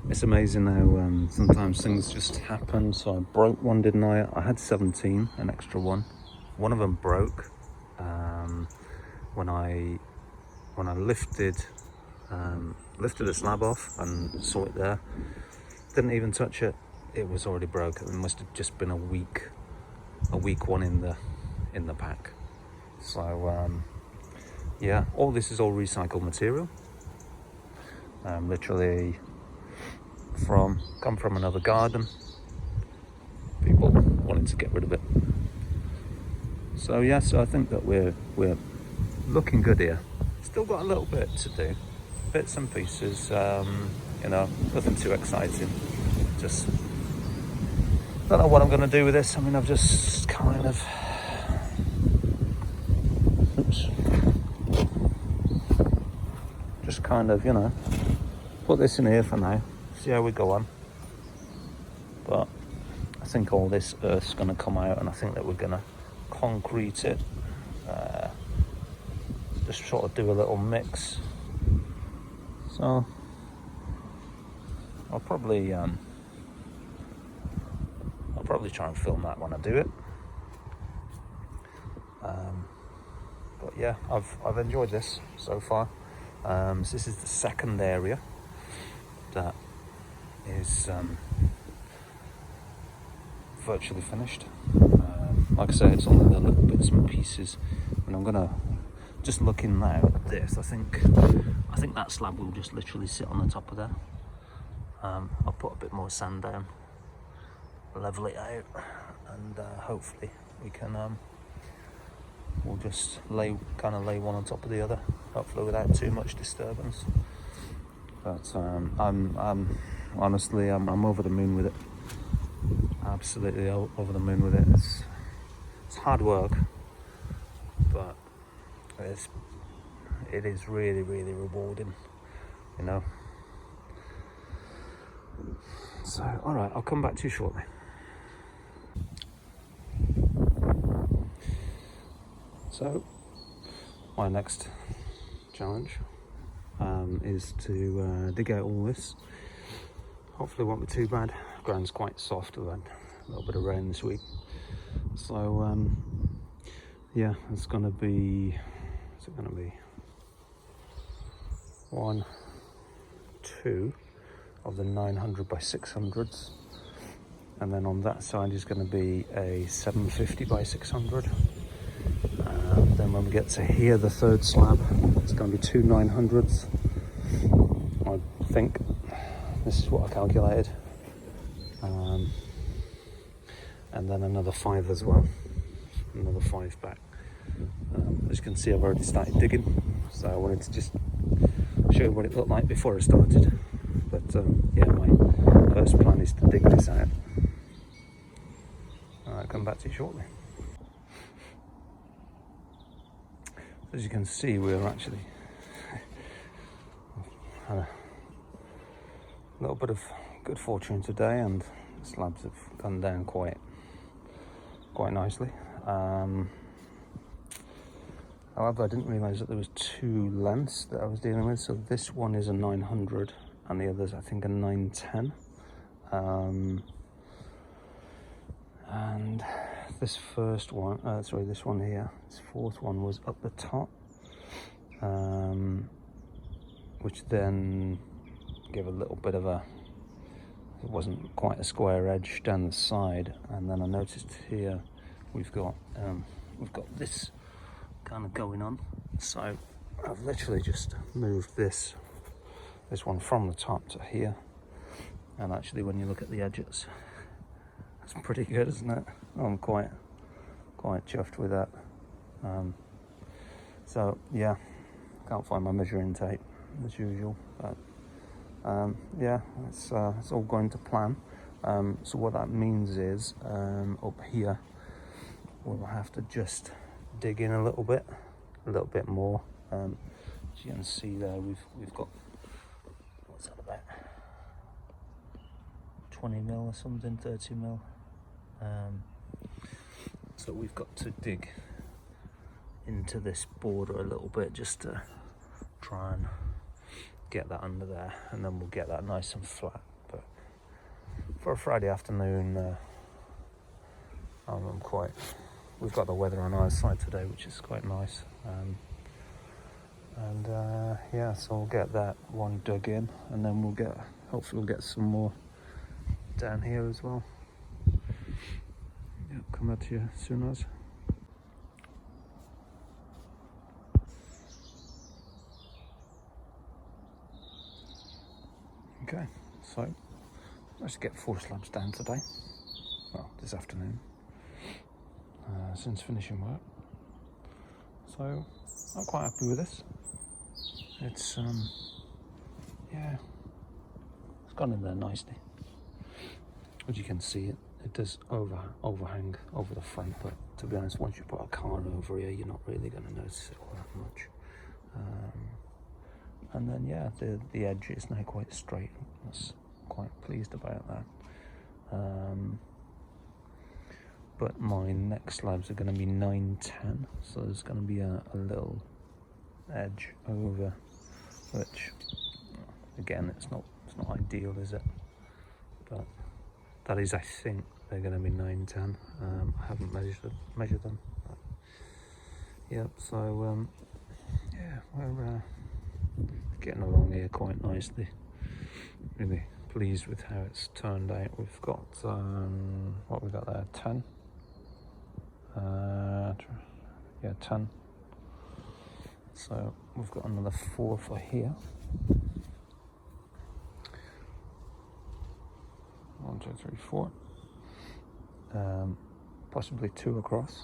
It's amazing how sometimes things just happen. So I broke one, didn't I? I had 17, an extra one. One of them broke when I lifted the slab off and saw it there. Didn't even touch it. It was already broken. It must have just been a weak one in the pack. So yeah, all this is all recycled material. Literally come from another garden. People wanted to get rid of it. So yeah, so I think that we're looking good here. Still got a little bit to do, bits and pieces. You know, nothing too exciting. Just don't know what I'm going to do with this. I mean, I've just kind of, you know, put this in here for now. See how we go on. But I think all this earth's going to come out, and I think that we're going to concrete it. Just sort of do a little mix. So I'll probably probably try and film that when I do it. But yeah, I've enjoyed this so far. So this is the second area that is virtually finished. Like I say, it's only the little bits and pieces, and I'm gonna just looking now at this. I think that slab will just literally sit on the top of there. I'll put a bit more sand down, level it out, and hopefully we can. We'll just lay one on top of the other, hopefully without too much disturbance. But I'm honestly over the moon with it. Absolutely over the moon with it. It's hard work, but it is really, really rewarding, you know. So, all right, I'll come back to you shortly. So, my next challenge is to dig out all this. Hopefully it won't be too bad. Ground's quite soft. We've had a little bit of rain this week. So, yeah, it's going to be, what's it going to be? 1, 2 of the 900 by 600s. And then on that side is going to be a 750 by 600. Then when we get to here, the third slab, it's going to be 2 900s. I think this is what I calculated. And then another 5 as well. Another 5 back. As you can see, I've already started digging. So I wanted to just show you what it looked like before I started. But yeah, my first plan is to dig this out. I'll come back to you shortly. As you can see, we're actually had a little bit of good fortune today, and the slabs have gone down quite nicely. However, I didn't realise that there was 2 lengths that I was dealing with. So this one is a 900, and the other's I think a 910. And this first one, this one here, this fourth one was up the top, which then gave a little bit of a, it wasn't quite a square edge down the side. And then I noticed here we've got this kind of going on. So I've literally just moved this one from the top to here. And actually, when you look at the edges, it's pretty good, isn't it? I'm quite chuffed with that. So yeah, can't find my measuring tape as usual, but yeah, it's all going to plan. So what that means is up here we'll have to just dig in a little bit more. As you can see there, we've got, what's that about, 20 mil or something, 30 mil. So we've got to dig into this border a little bit just to try and get that under there, and then we'll get that nice and flat. But for a Friday afternoon, we've got the weather on our side today, which is quite nice. Yeah, so we'll get that one dug in, and then hopefully we'll get some more down here as well. Yeah, come back to you as soon as. Okay, so let's get 4 slabs down today. Well, this afternoon, since finishing work. So I'm quite happy with this. It's yeah, it's gone in there nicely. As you can see, it does overhang over the front, but to be honest, once you put a car over here, you're not really going to notice it all that much. And then yeah, the edge is now quite straight. I was quite pleased about that. But my next slabs are going to be 910, so there's going to be a little edge over, which again, it's not ideal, is it? But that is, I think, they're going to be 910. I haven't measured them. But, yep. So yeah, we're getting along here quite nicely. Really pleased with how it's turned out. We've got what we got there, 10. Yeah, 10. So we've got another 4 for here. 1, 2, 3, 4. Possibly 2 across.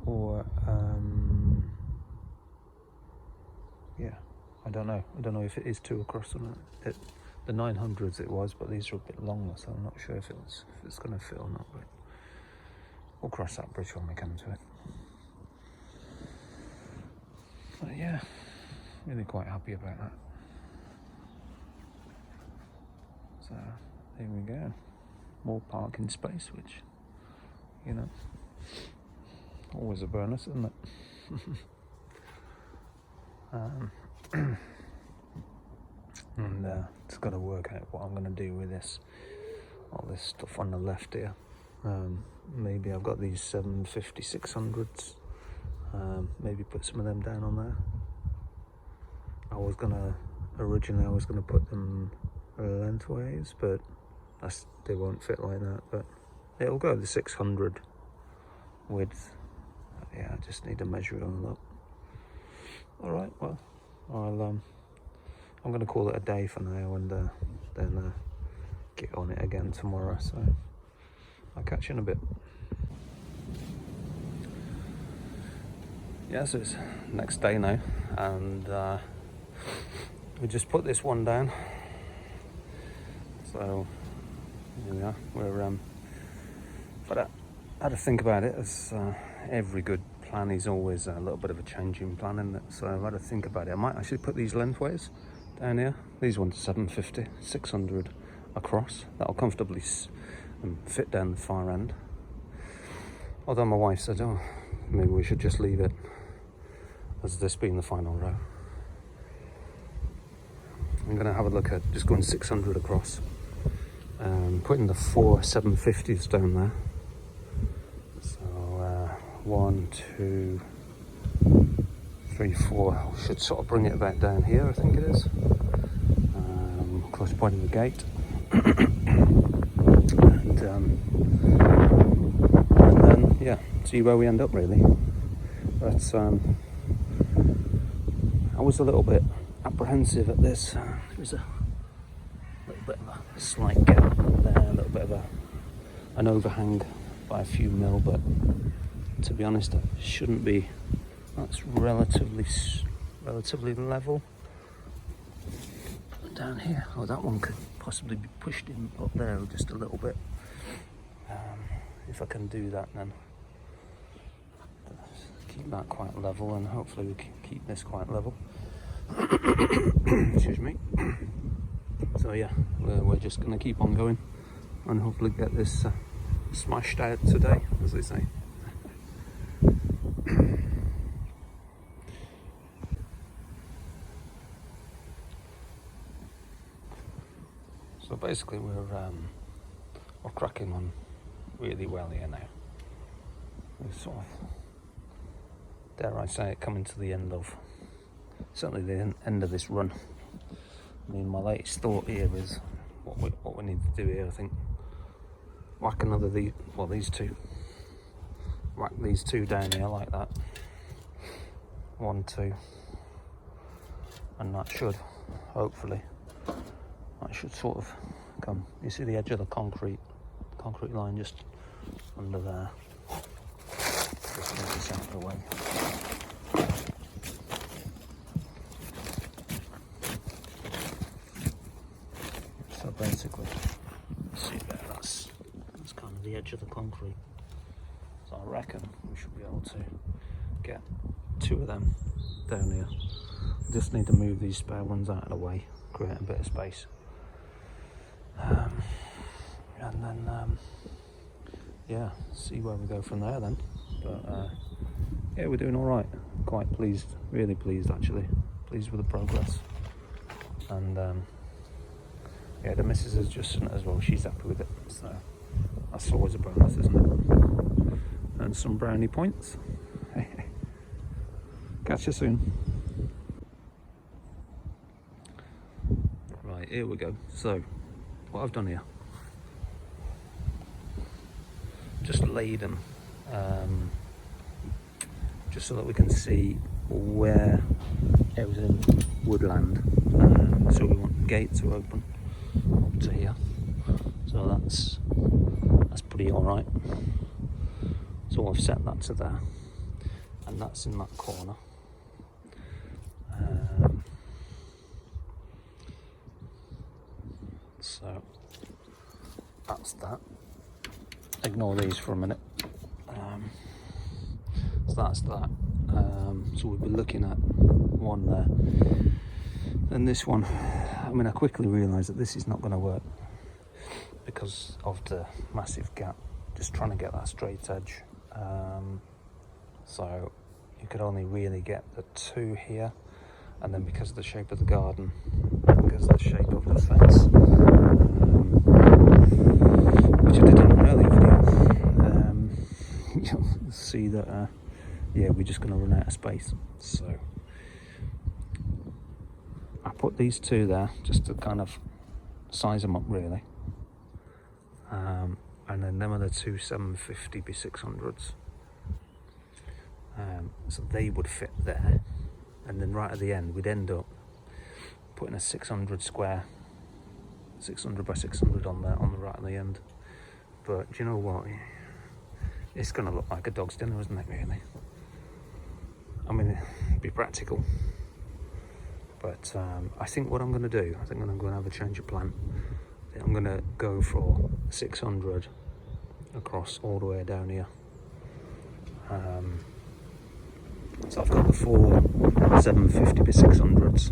Or yeah, I don't know. I don't know if it is 2 across or not. The 900s it was, but these are a bit longer, so I'm not sure if it's going to fit or not. But we'll cross that bridge when we come to it. But yeah, really quite happy about that. So there we go. More parking space, which, you know, always a bonus, isn't it? And just got to work out what I'm going to do with all this stuff on the left here. Maybe I've got these 750, 600s. Maybe put some of them down on there. Originally I was gonna put them lengthways, but they won't fit like that. But it'll go the 600 width. Yeah, I just need to measure it all up. All right, well, I'm gonna call it a day for now, and then get on it again tomorrow. So I'll catch you in a bit. Yeah, so it's next day now, and we just put this one down. So here we are. But I had to think about it, as every good plan is always a little bit of a changing plan, isn't it? So I had to think about it. I might actually put these lengthways down here. These ones are 750, 600 across. That'll comfortably fit down the far end. Although my wife said, oh, maybe we should just leave it as this being the final row. I'm going to have a look at just going 600 across, putting the 4 750s down there. So 1, 2, 3, 4 should sort of bring it back down here, I think it is. Close point of the gate. And then yeah, see where we end up really. But I was a little bit apprehensive at this. There was a little bit of a slight gap there, a little bit of an overhang by a few mil, but to be honest, that shouldn't be. That's relatively level. But down here, oh, that one could possibly be pushed in up there just a little bit. If I can do that, then keep that quite level, and hopefully we can keep this quite level. Excuse me. So yeah, we're just going to keep on going and hopefully get this smashed out today, as they say. So basically we're cracking on really well here now. We're sort of, dare I say it, coming to the end of, certainly the end of this run. I mean, my latest thought here is what we need to do here, I think, whack these two. Whack these two down here like that. 1, 2. And that should, hopefully, that should sort of come. You see the edge of the concrete line just under there. Just move this out of the way. So basically, see there, that's kind of the edge of the concrete. So I reckon we should be able to get 2 of them down here. Just need to move these spare ones out of the way, create a bit of space. And then, yeah, see where we go from there then. But yeah, we're doing all right. Quite pleased, really pleased actually. Pleased with the progress. And yeah, the missus has just done it as well. She's happy with it, so that's always a bonus, isn't it? And some brownie points. Catch you soon. Right, here we go. So what I've done here, just laid them just so that we can see where it was in woodland. So we want the gate to open up to here, so that's pretty all right. So I've set that to there, and that's in that corner. So that's that. Ignore these for a minute. So that's that. So we'll be looking at one there. And this one, I mean, I quickly realised that this is not going to work because of the massive gap, just trying to get that straight edge. So you could only really get the two here, and then because of the shape of the garden, because of the shape of the fence, which I did in an earlier video, you'll see that yeah, we're just going to run out of space. So I put these two there just to kind of size them up really, and then them are the two 750 by 600s, so they would fit there, and then right at the end we'd end up putting a 600 square, 600 by 600 on there on the right at the end. But do you know what, it's going to look like a dog's dinner, isn't it, really? I mean, it'd be practical, but I think what I'm going to do, I think I'm going to have a change of plan. I think I'm going to go for 600 across all the way down here. So I've got the four 750 by 600s,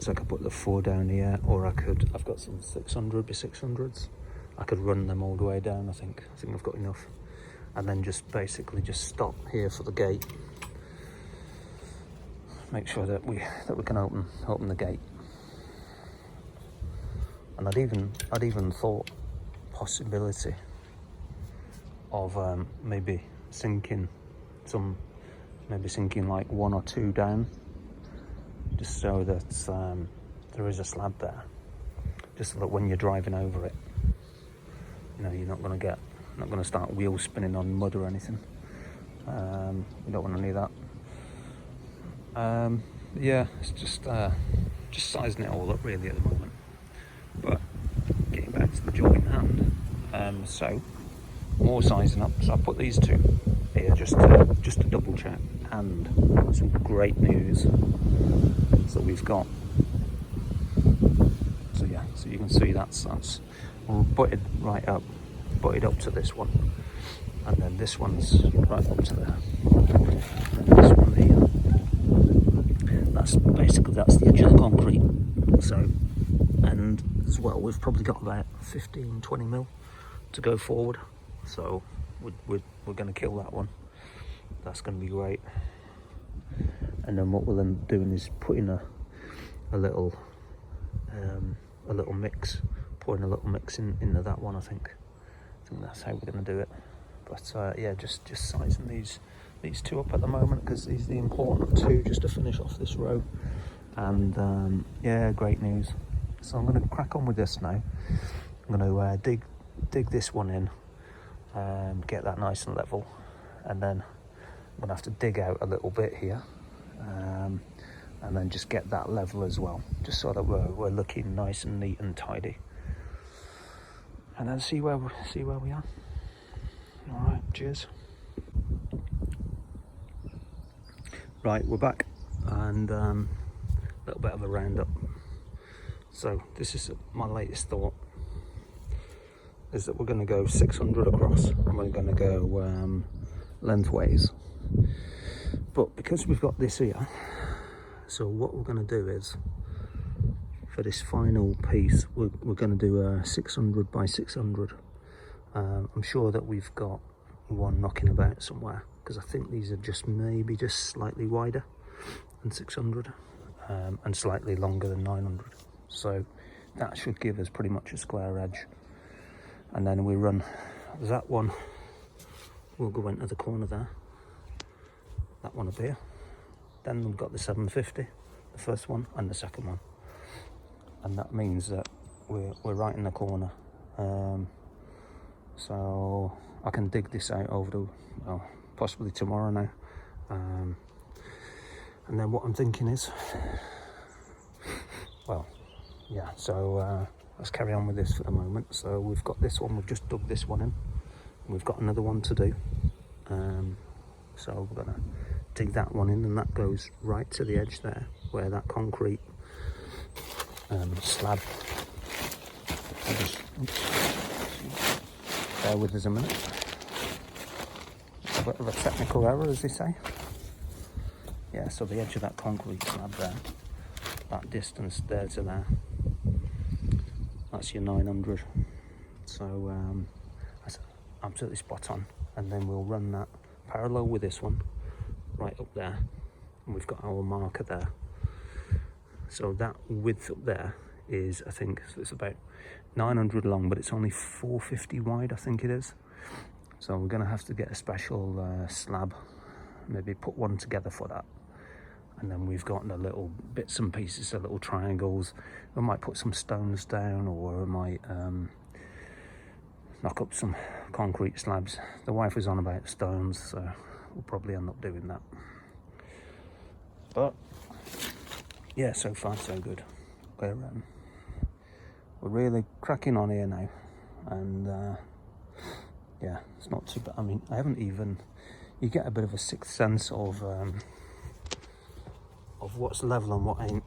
so I could put the four down here, or I've got some 600 by 600s. I could run them all the way down. I think I've got enough, and then just basically just stop here for the gate. Make sure that we can open the gate. And I'd even thought possibility of maybe sinking like one or two down, just so that there is a slab there, just so that when you're driving over it, you know, you're not going to start wheel spinning on mud or anything. You don't want any of that. Yeah, it's just sizing it all up really at the moment. But getting back to the job in hand, so more sizing up. So I put these two here just to double check, and some great news that we've got. So yeah, so you can see that's butted right up, butted up to this one, and then this one's right up to there, and this one here. That's the edge of the concrete. So, and as well, we've probably got about 15-20 mil to go forward. So we're going to kill that one. That's going to be great. And then what we'll end up doing is putting a little mix, pouring a little mix into that one. I think that's how we're going to do it. But yeah, just sizing these two up at the moment, because these are the important two just to finish off this row. And yeah, great news. So I'm going to crack on with this now. I'm going to dig this one in, get that nice and level, and then I'm going to have to dig out a little bit here, and then just get that level as well, just so that we're looking nice and neat and tidy, and then see where we are. All right, cheers. Right, we're back, and a little bit of a roundup. So this is my latest thought, is that we're going to go 600 across, and we're going to go lengthways. But because we've got this here, so what we're going to do is, for this final piece, we're going to do a 600 by 600. I'm sure that we've got one knocking about somewhere, because I think these are maybe just slightly wider than 600. and slightly longer than 900. So that should give us pretty much a square edge. And then we run that one, we'll go into the corner there, that one up here. Then we've got the 750, the first one and the second one. And that means that we're right in the corner. So I can dig this out over the, well, possibly tomorrow now. And then what I'm thinking is, well, yeah, so let's carry on with this for the moment. So we've got this one, we've just dug this one in. We've got another one to do. So we're gonna dig that one in, and that goes right to the edge there, where that concrete slab. Bear with us a minute. A bit of a technical error, as they say. Yeah, so the edge of that concrete slab there, that distance there to there, that's your 900. So that's absolutely spot on. And then we'll run that parallel with this one right up there, and we've got our marker there. So that width up there is, I think, so it's about 900 long, but it's only 450 wide, I think it is. So we're going to have to get a special slab, maybe put one together for that. And then we've got the little bits and pieces, the little triangles. We might put some stones down, or we might knock up some concrete slabs. The wife was on about stones, so we'll probably end up doing that. But yeah, so far so good. We're really cracking on here now, and yeah, it's not too bad. I mean, I haven't even, you get a bit of a sixth sense of what's level and what ain't.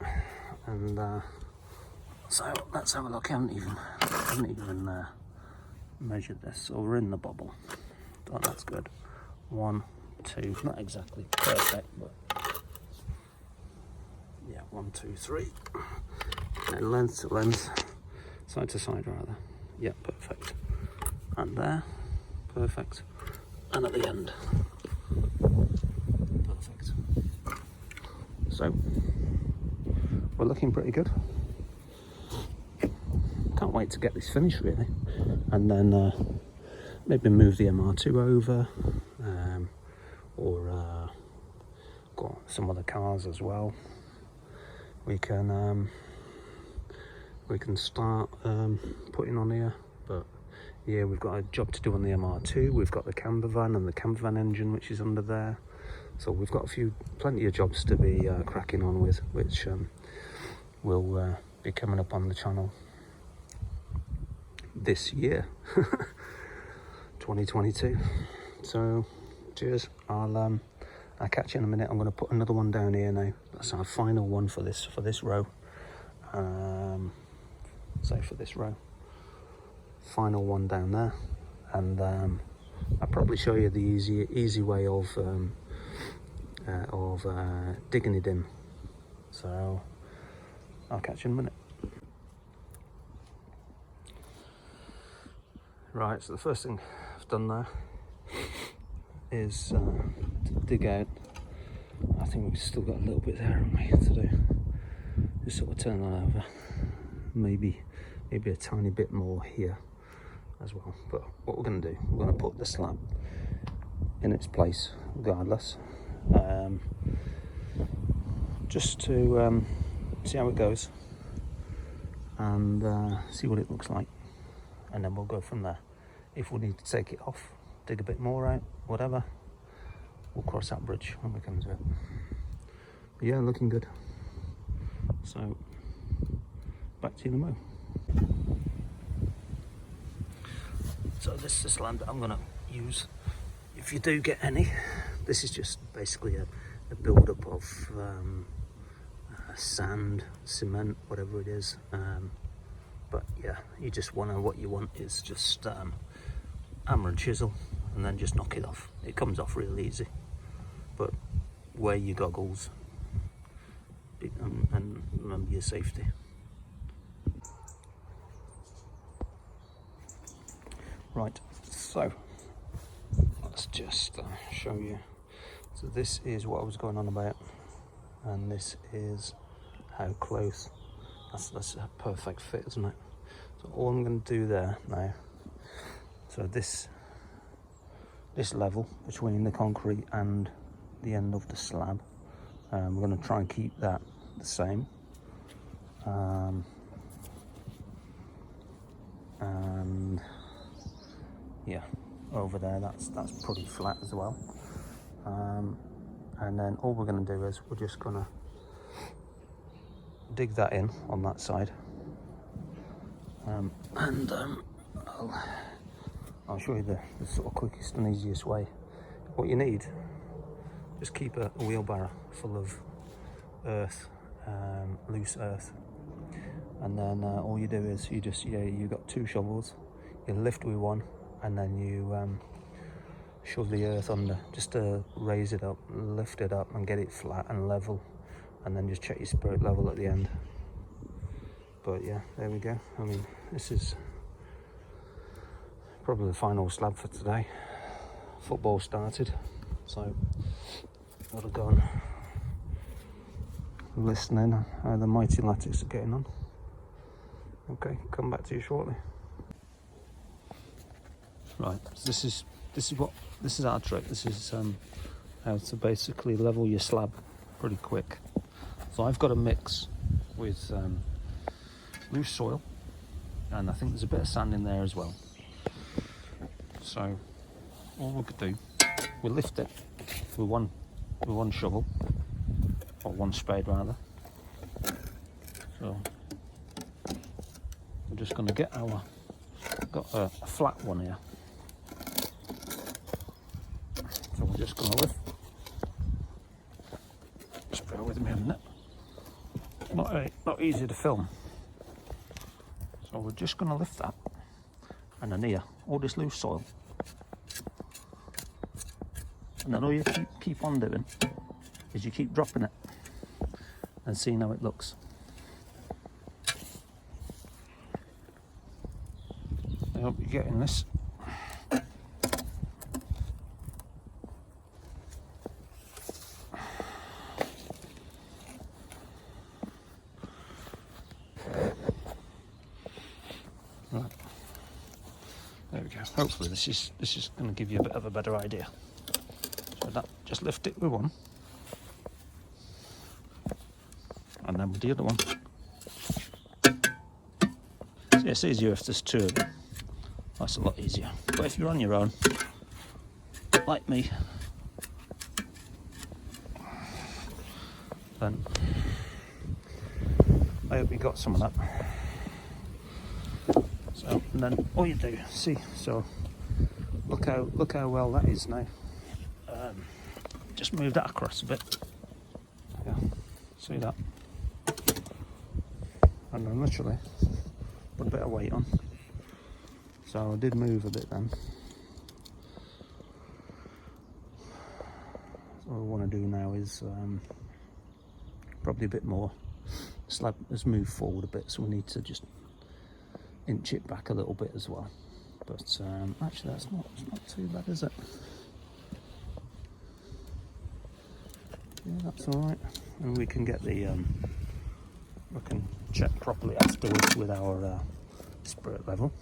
And so let's have a look. I haven't even measured this, so we're in the bubble. Oh, that's good. 1, 2, not exactly perfect, but yeah, 1, 2, 3. And length to length, side to side rather. Yeah, perfect. And there, perfect. And at the end, perfect. So we're looking pretty good. Can't wait to get this finished, really. And then maybe move the MR2 over, or got some other cars as well. We can start putting on here. But yeah, we've got a job to do on the MR2. We've got the camper van and the camper van engine, which is under there. So we've got plenty of jobs to be cracking on with, which will be coming up on the channel this year, 2022. So cheers. I'll catch you in a minute. I'm going to put another one down here now. That's our final one for this row. So for this row, final one down there, and I'll probably show you the easy way of digging it in. So I'll catch you in a minute. Right, so the first thing I've done there is to dig out. I think we've still got a little bit there, haven't we, to do. Just sort of turn that over. Maybe a tiny bit more here as well. But what we're going to do, we're going to put the slab in its place regardless, just to see how it goes and see what it looks like, and then we'll go from there. If we need to take it off, dig a bit more out, whatever, we'll cross that bridge when we come to it. But yeah, looking good. So back to you in a mo. So this is the slab that I'm going to use. If you do get any, this is just basically a build-up of sand, cement, whatever it is. But yeah, you just what you want is just hammer and chisel, and then just knock it off. It comes off real easy. But wear your goggles and remember your safety. Right, so let's just show you. So this is what I was going on about, and this is how close. That's a perfect fit, isn't it? So all I'm going to do there now, so this level between the concrete and the end of the slab, we're going to try and keep that the same. And yeah, over there that's pretty flat as well. And then all we're going to do is we're just going to dig that in on that side, and I'll show you the sort of quickest and easiest way. What you need, just keep a wheelbarrow full of earth, loose earth, and then all you do is you got 2 shovels, you lift with one, and then you shove the earth under just to raise it up, lift it up and get it flat and level, and then just check your spirit level at the end. But yeah, there we go. I mean, this is probably the final slab for today. Football started, so I've got to go and listen in how the mighty Latics are getting on. Okay, come back to you shortly. Right, so this is our trick. This is how to basically level your slab pretty quick. So I've got a mix with loose soil, and I think there's a bit of sand in there as well. So all we could do, we lift it with one shovel, or one spade rather. So we're just going to get got a flat one here. So we're just going to lift. Just bear with me a minute. Not easy to film. So we're just going to lift that, and then here, all this loose soil. And then all you keep on doing is you keep dropping it and seeing how it looks. I hope you're getting this. Right. There we go. Hopefully this is going to give you a bit of a better idea. So that, just lift it with one, and then with the other one. So it's easier if there's 2 of them. That's a lot easier. But if you're on your own, like me, then I hope you got some of that. So, and then all you do, see, so look how well that is now. Just move that across a bit. Yeah, see that? And then literally put a bit of weight on. So I did move a bit then. So what I want to do now is probably a bit more. The slab has moved forward a bit, so we need to just inch it back a little bit as well. But actually it's not too bad, is it? Yeah, that's all right. And we can get the we can check properly afterwards with our spirit level.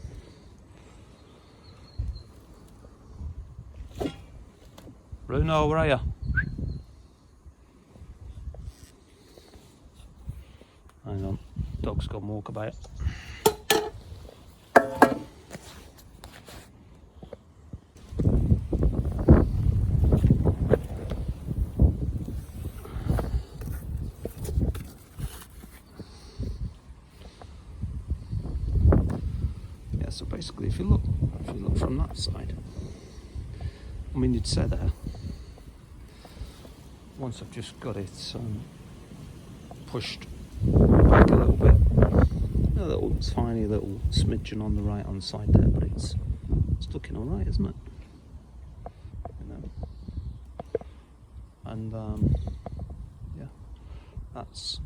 Bruno, where are you? Hang on, dog's gone walkabout. Yeah, so basically if you look from that side, I mean, you'd say there, once I've just got it pushed back a little bit, a little tiny little smidgen on the right hand side there, but it's looking all right, isn't it? You know? And yeah, that's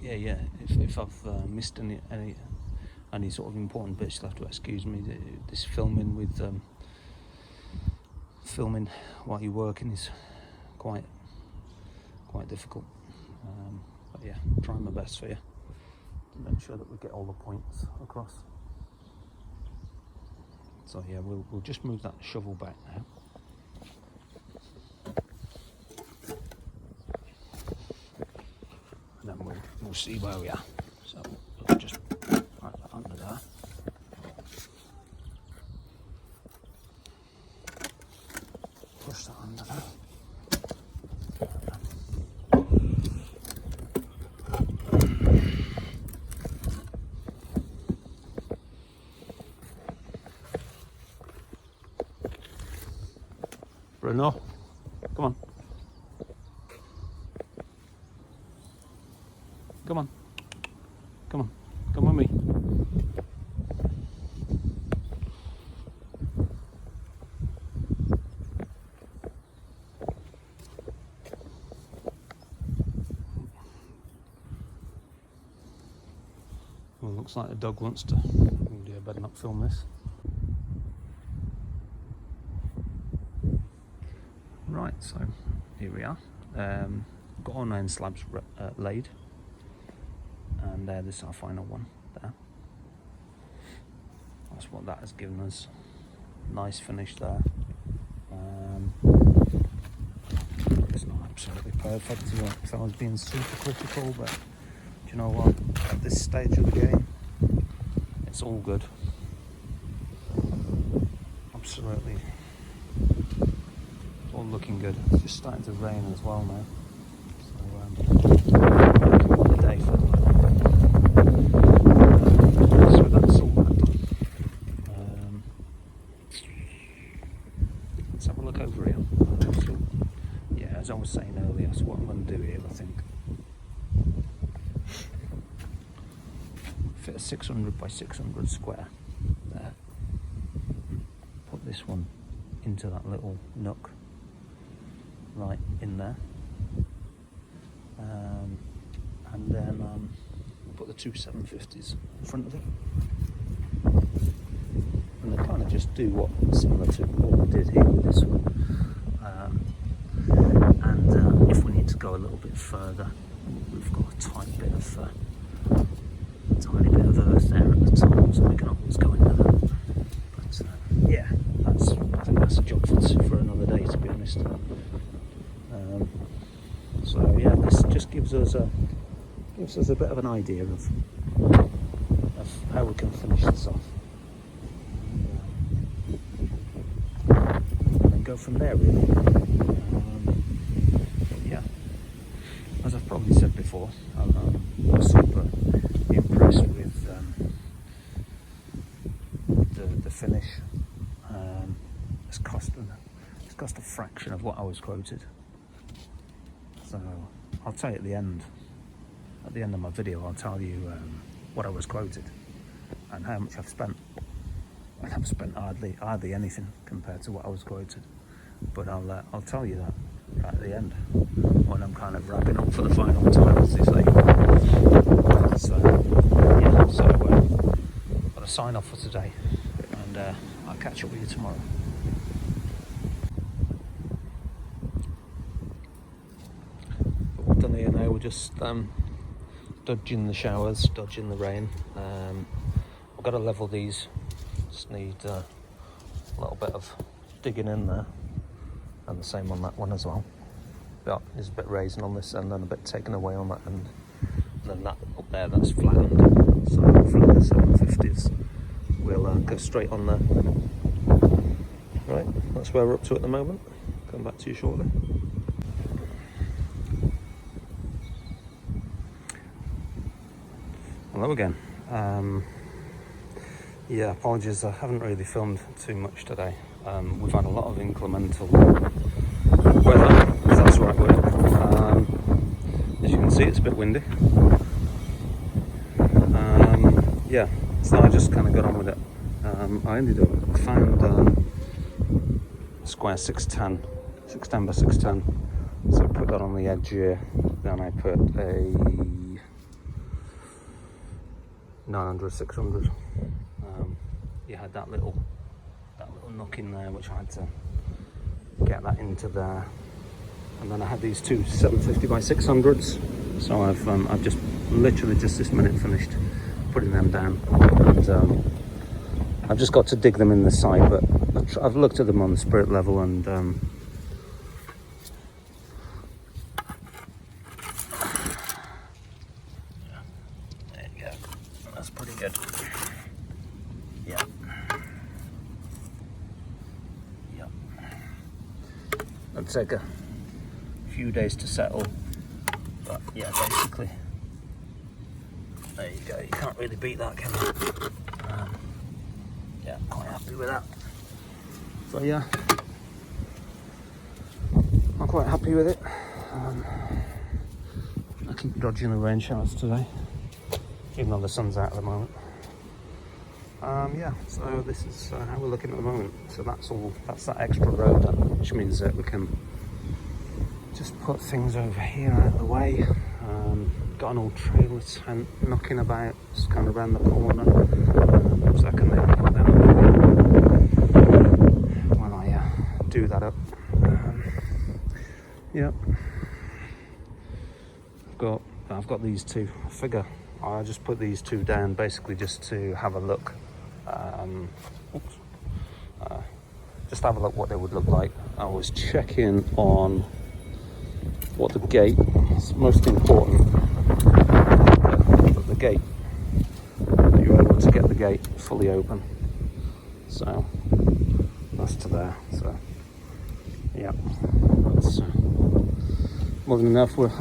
yeah. If I've missed any sort of important bits, you'll have to excuse me. This filming with filming while you're working is quite difficult. But yeah, trying my best for you to make sure that we get all the points across. So yeah, we'll just move that shovel back now. And then we'll see where we are. So we'll just right that under there. Push that under there. Bruno, come on. Come on. Come on. Come with me. Well, looks like the dog wants to. Yeah, better not film this. Right, so here we are. Got our 9 slabs laid, and this is our final one there. That's what that has given us. Nice finish there. It's not absolutely perfect if I was being super critical, but do you know what? At this stage of the game, it's all good. Absolutely. All looking good. It's just starting to rain as well now. So what a day for so that's all that done. Let's have a look over here. So, yeah, as I was saying earlier, so what I'm going to do here, I think, fit a 600 by 600 square there. Put this one into that little nook right in there, and then put the 2 750s in front of it, and they kind of just do what similar to what we did here with this one, and if we need to go a little bit further, we've got a tiny bit of earth there at the top, so we can always go into that. But yeah, I think that's a job for another day, to be honest. So yeah, this just gives us a bit of an idea of how we can finish this off, and then go from there really. Yeah, as I've probably said before, I'm super impressed with the finish. It's cost a fraction of what I was quoted. So I'll tell you at the end of my video, I'll tell you what I was quoted and how much I've spent. And I've spent hardly anything compared to what I was quoted. But I'll tell you that right at the end, when I'm kind of wrapping up for the final time, as they say. So yeah, so got a sign off for today, and I'll catch up with you tomorrow. Done here now. We're just dodging the showers, dodging the rain. I've got to level these. Just need a little bit of digging in there, and the same on that one as well. Yeah, there's a bit raising on this end and a bit taken away on that end, and then that up there, that's flattened. So hopefully the 750s will go straight on there. Right, that's where we're up to at the moment. Come back to you shortly. Hello again. Yeah, apologies, I haven't really filmed too much today. We've had a lot of inclemental weather, if that's the right word. As you can see, it's a bit windy. Yeah, so I just kind of got on with it. I found square 610 by 610. So I put that on the edge here. Then I put a 900, 600. You had that little nook in there, which I had to get that into there, and then I had these two 750 by 600s So I've just literally just this minute finished putting them down, and I've just got to dig them in the side, but I've looked at them on the spirit level, and there you go, that's pretty good. Yeah. It'll take a few days to settle, but yeah, basically, there you go. You can't really beat that, can you? Yeah, quite happy with that. So yeah, I'm quite happy with it. I keep dodging the rain showers today, even though the sun's out at the moment. Yeah, so this is how we're looking at the moment. So that's that extra road, which means that we can just put things over here out of the way. Got an old trailer tent knocking about, just kind of around the corner, so I can maybe put that when I do that up. Yep. I've got these two. I just put these two down basically just to have a look. Just have a look what they would look like. I was checking on what the gate is most important. But the gate, you're able to get the gate fully open. So that's to there. So yeah, that's more than enough. We're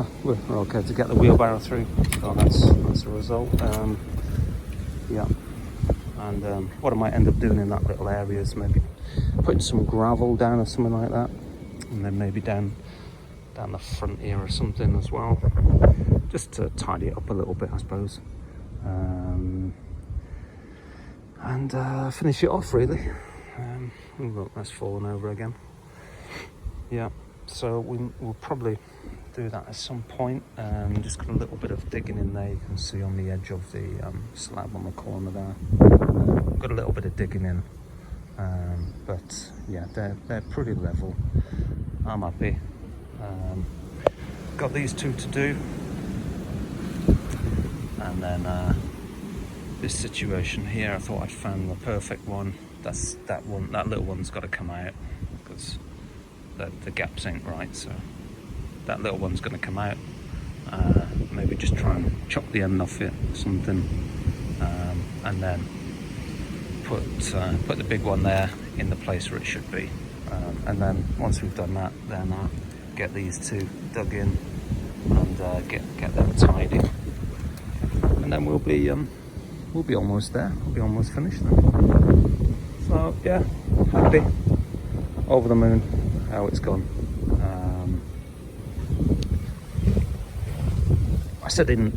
okay to get the wheelbarrow through. So that's a result. Yeah. And what I might end up doing in that little area is maybe putting some gravel down or something like that, and then maybe down the front here or something as well, just to tidy it up a little bit, I suppose, and finish it off really. Look, that's fallen over again. Yeah, so we'll probably do that at some point. Just got a little bit of digging in there, you can see on the edge of the slab on the corner there. Got a little bit of digging in, but yeah, they're pretty level. I'm happy. Got these two to do, and then this situation here, I thought I'd found the perfect one. That little one's got to come out because the gaps ain't right, so that little one's going to come out. Maybe just try and chop the end off it or something, and then put the big one there in the place where it should be, and then once we've done that, then I'll get these two dug in and get them tidy, and then we'll be almost there. We'll be almost finished then. So yeah, happy, over the moon how it's gone. I said I don't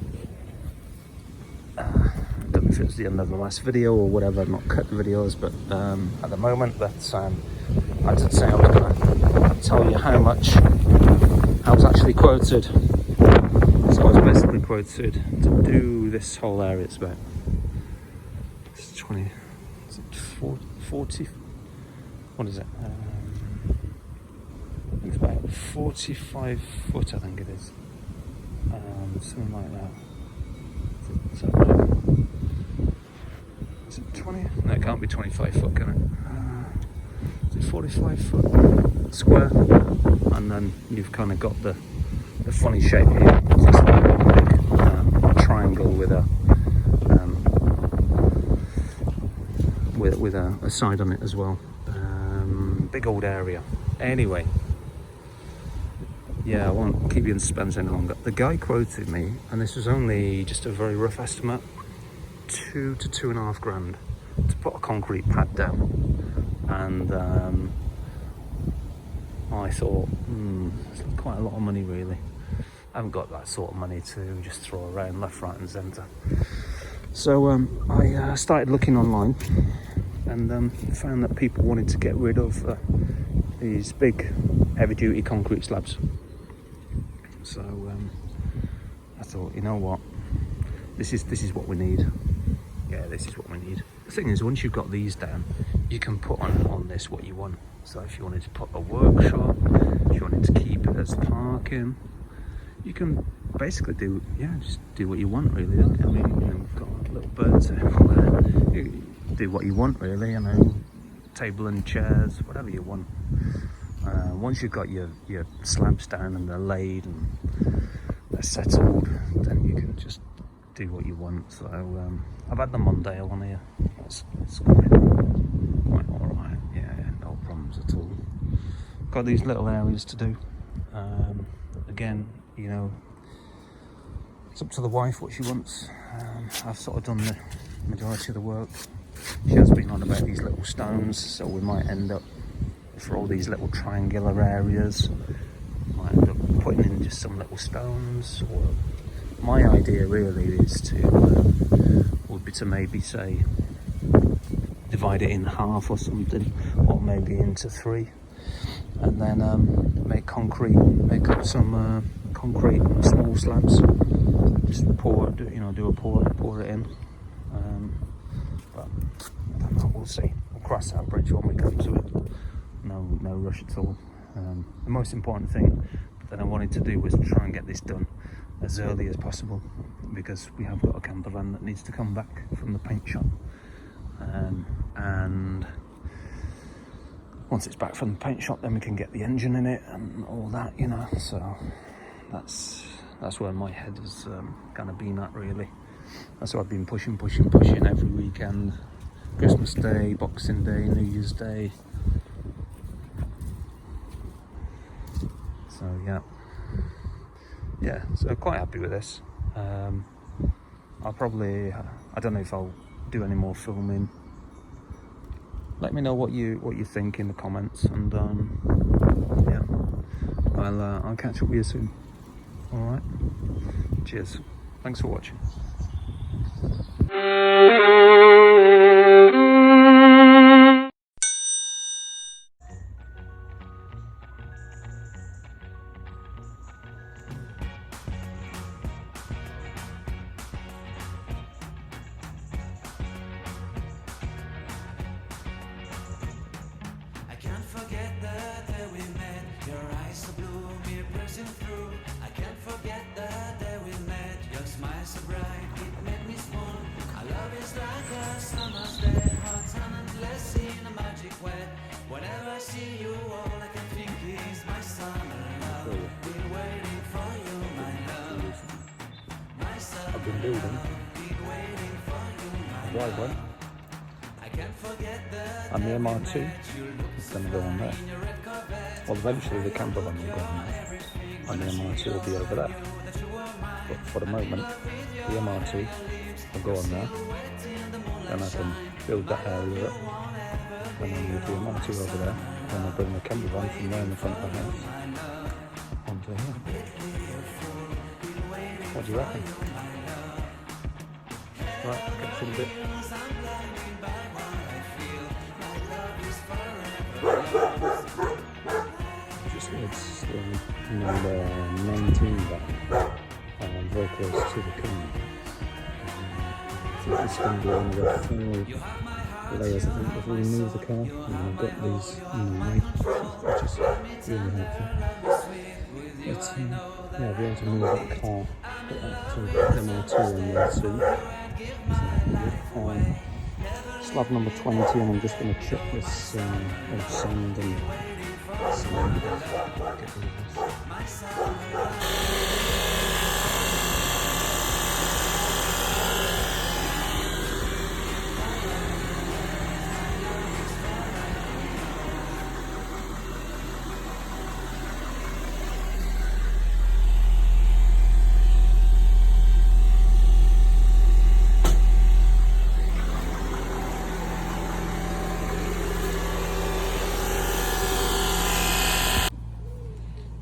know if it was the end of the last video or whatever, I've not cut the videos, but at the moment that I did say I was going to tell you how much I was actually quoted. So I was basically quoted to do this whole area. It's about 40, what is it? It's about 45 foot, I think it is. Something like that. Is it 20? No, it can't be 25 foot, can it? Is it 45 foot square? And then you've kind of got the funny shape here. It's this big triangle with a side on it as well. Big old area. Anyway. Yeah, I won't keep you in suspense any longer. The guy quoted me, and this was only just a very rough estimate, 2 to 2.5 grand to put a concrete pad down. And I thought, it's quite a lot of money really. I haven't got that sort of money to just throw around left, right and centre. So I started looking online, and found that people wanted to get rid of these big heavy duty concrete slabs. So I thought, you know what, this is what we need. Yeah, this is what we need. The thing is, once you've got these down, you can put on this what you want. So if you wanted to put a workshop, if you wanted to keep it as parking, you can basically just do what you want really. I mean, we've got little birds everywhere. You do what you want really, table and chairs, whatever you want. Once you've got your slabs down and they're laid and they're settled, then you can just do what you want. So I've had the Monday one here. It's quite alright. Yeah, no problems at all. Got these little areas to do. Again, it's up to the wife what she wants. I've sort of done the majority of the work. She has been on about these little stones, so we might end up, for all these little triangular areas, might end up putting in just some little stones. Or my idea really is would be to maybe say divide it in half or something, or maybe into 3, and then make up some concrete small slabs. Just do a pour it in. But I don't know, we'll see. We'll cross that bridge when we come to it. No rush at all. The most important thing that I wanted to do was try and get this done as early as possible, because we have got a camper van that needs to come back from the paint shop, and once it's back from the paint shop, then we can get the engine in it and all that, so that's where my head is kind of been at really. That's why I've been pushing every weekend. Christmas Day, Boxing Day, New Year's Day. So yeah, so quite happy with this. I'll probably, I don't know if I'll do any more filming. Let me know what you think in the comments, and I'll catch up with you soon. All right, cheers. Thanks for watching. I can't forget the day we met. Your eyes so blue, me pressing through. I can't forget the day we met. Your smile so bright, it made me swoon. Our love is like a summer's day, hot and endless in a magic way. Whenever I see you, all I can think is my summer love. Been waiting for you, my love. My summer I've been building been waiting for you, my driveway, I can't forget the and the MR2 is going to go on there. Well, eventually the camper van will go on there, and the MR2 will be over there. But for the moment, the MR2 will go on there, and I can build that area up, and then with the MR2 over there, then I'll bring the camper van from there in the front of the house onto here. What do you reckon? Right, catch you in a bit. It's number 19 back, very close to the king. So this is going to be one of the 4 layers, I think, before we move the car. And I've got these in the way, which is really helpful. But yeah, I'll be able to move that car, put that to MR2 on there soon. So, slab number 20, and I'm just going to chip this old sand and cement. Get rid of this.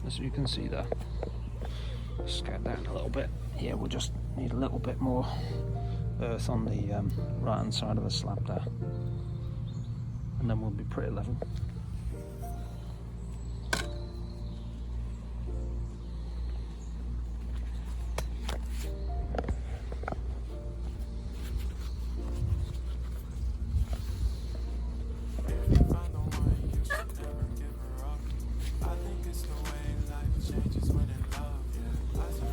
As you can see there, scale down a little bit. Here we'll just need a little bit more earth on the right hand side of the slab there, and then we'll be pretty level. Find the one you should never give her up. I think it's the way life changes when in love, yeah.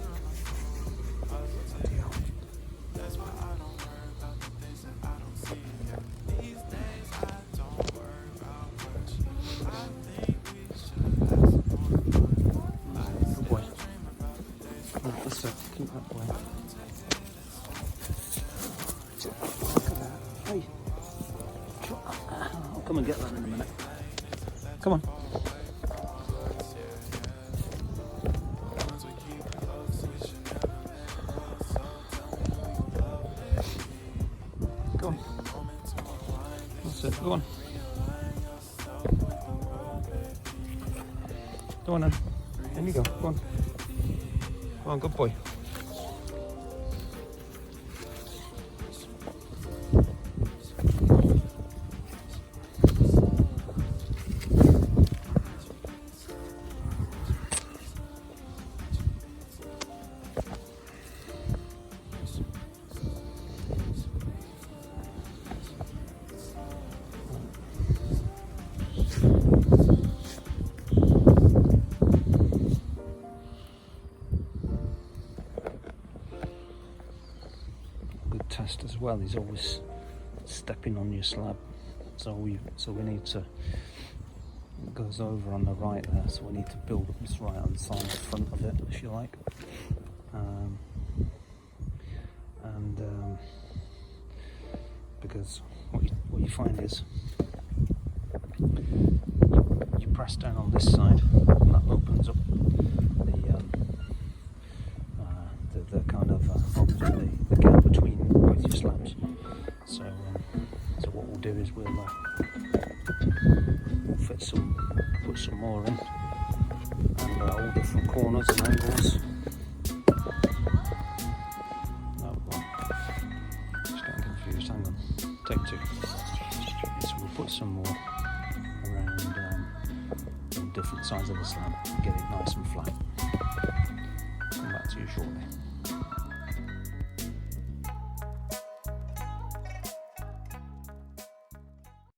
So keep that going. Look at that. Hey. I'll come and get that in a minute. Come on. Go on. That's it. Go on. Go on then. In you go. Go on. Go on, good boy. Good test as well. He's always stepping on your slab. So we need to. It goes over on the right there, so we need to build up this right hand side, the front of it, if you like. Because what you find is you press down on this side, and that opens up the kind of opens up the gap between both your slabs. So what we'll do is we'll put some more in, and all different corners and angles. Just getting confused. Hang on. Take two. So we'll put some more around on different sides of the slab and get it nice and flat. Come back to you shortly.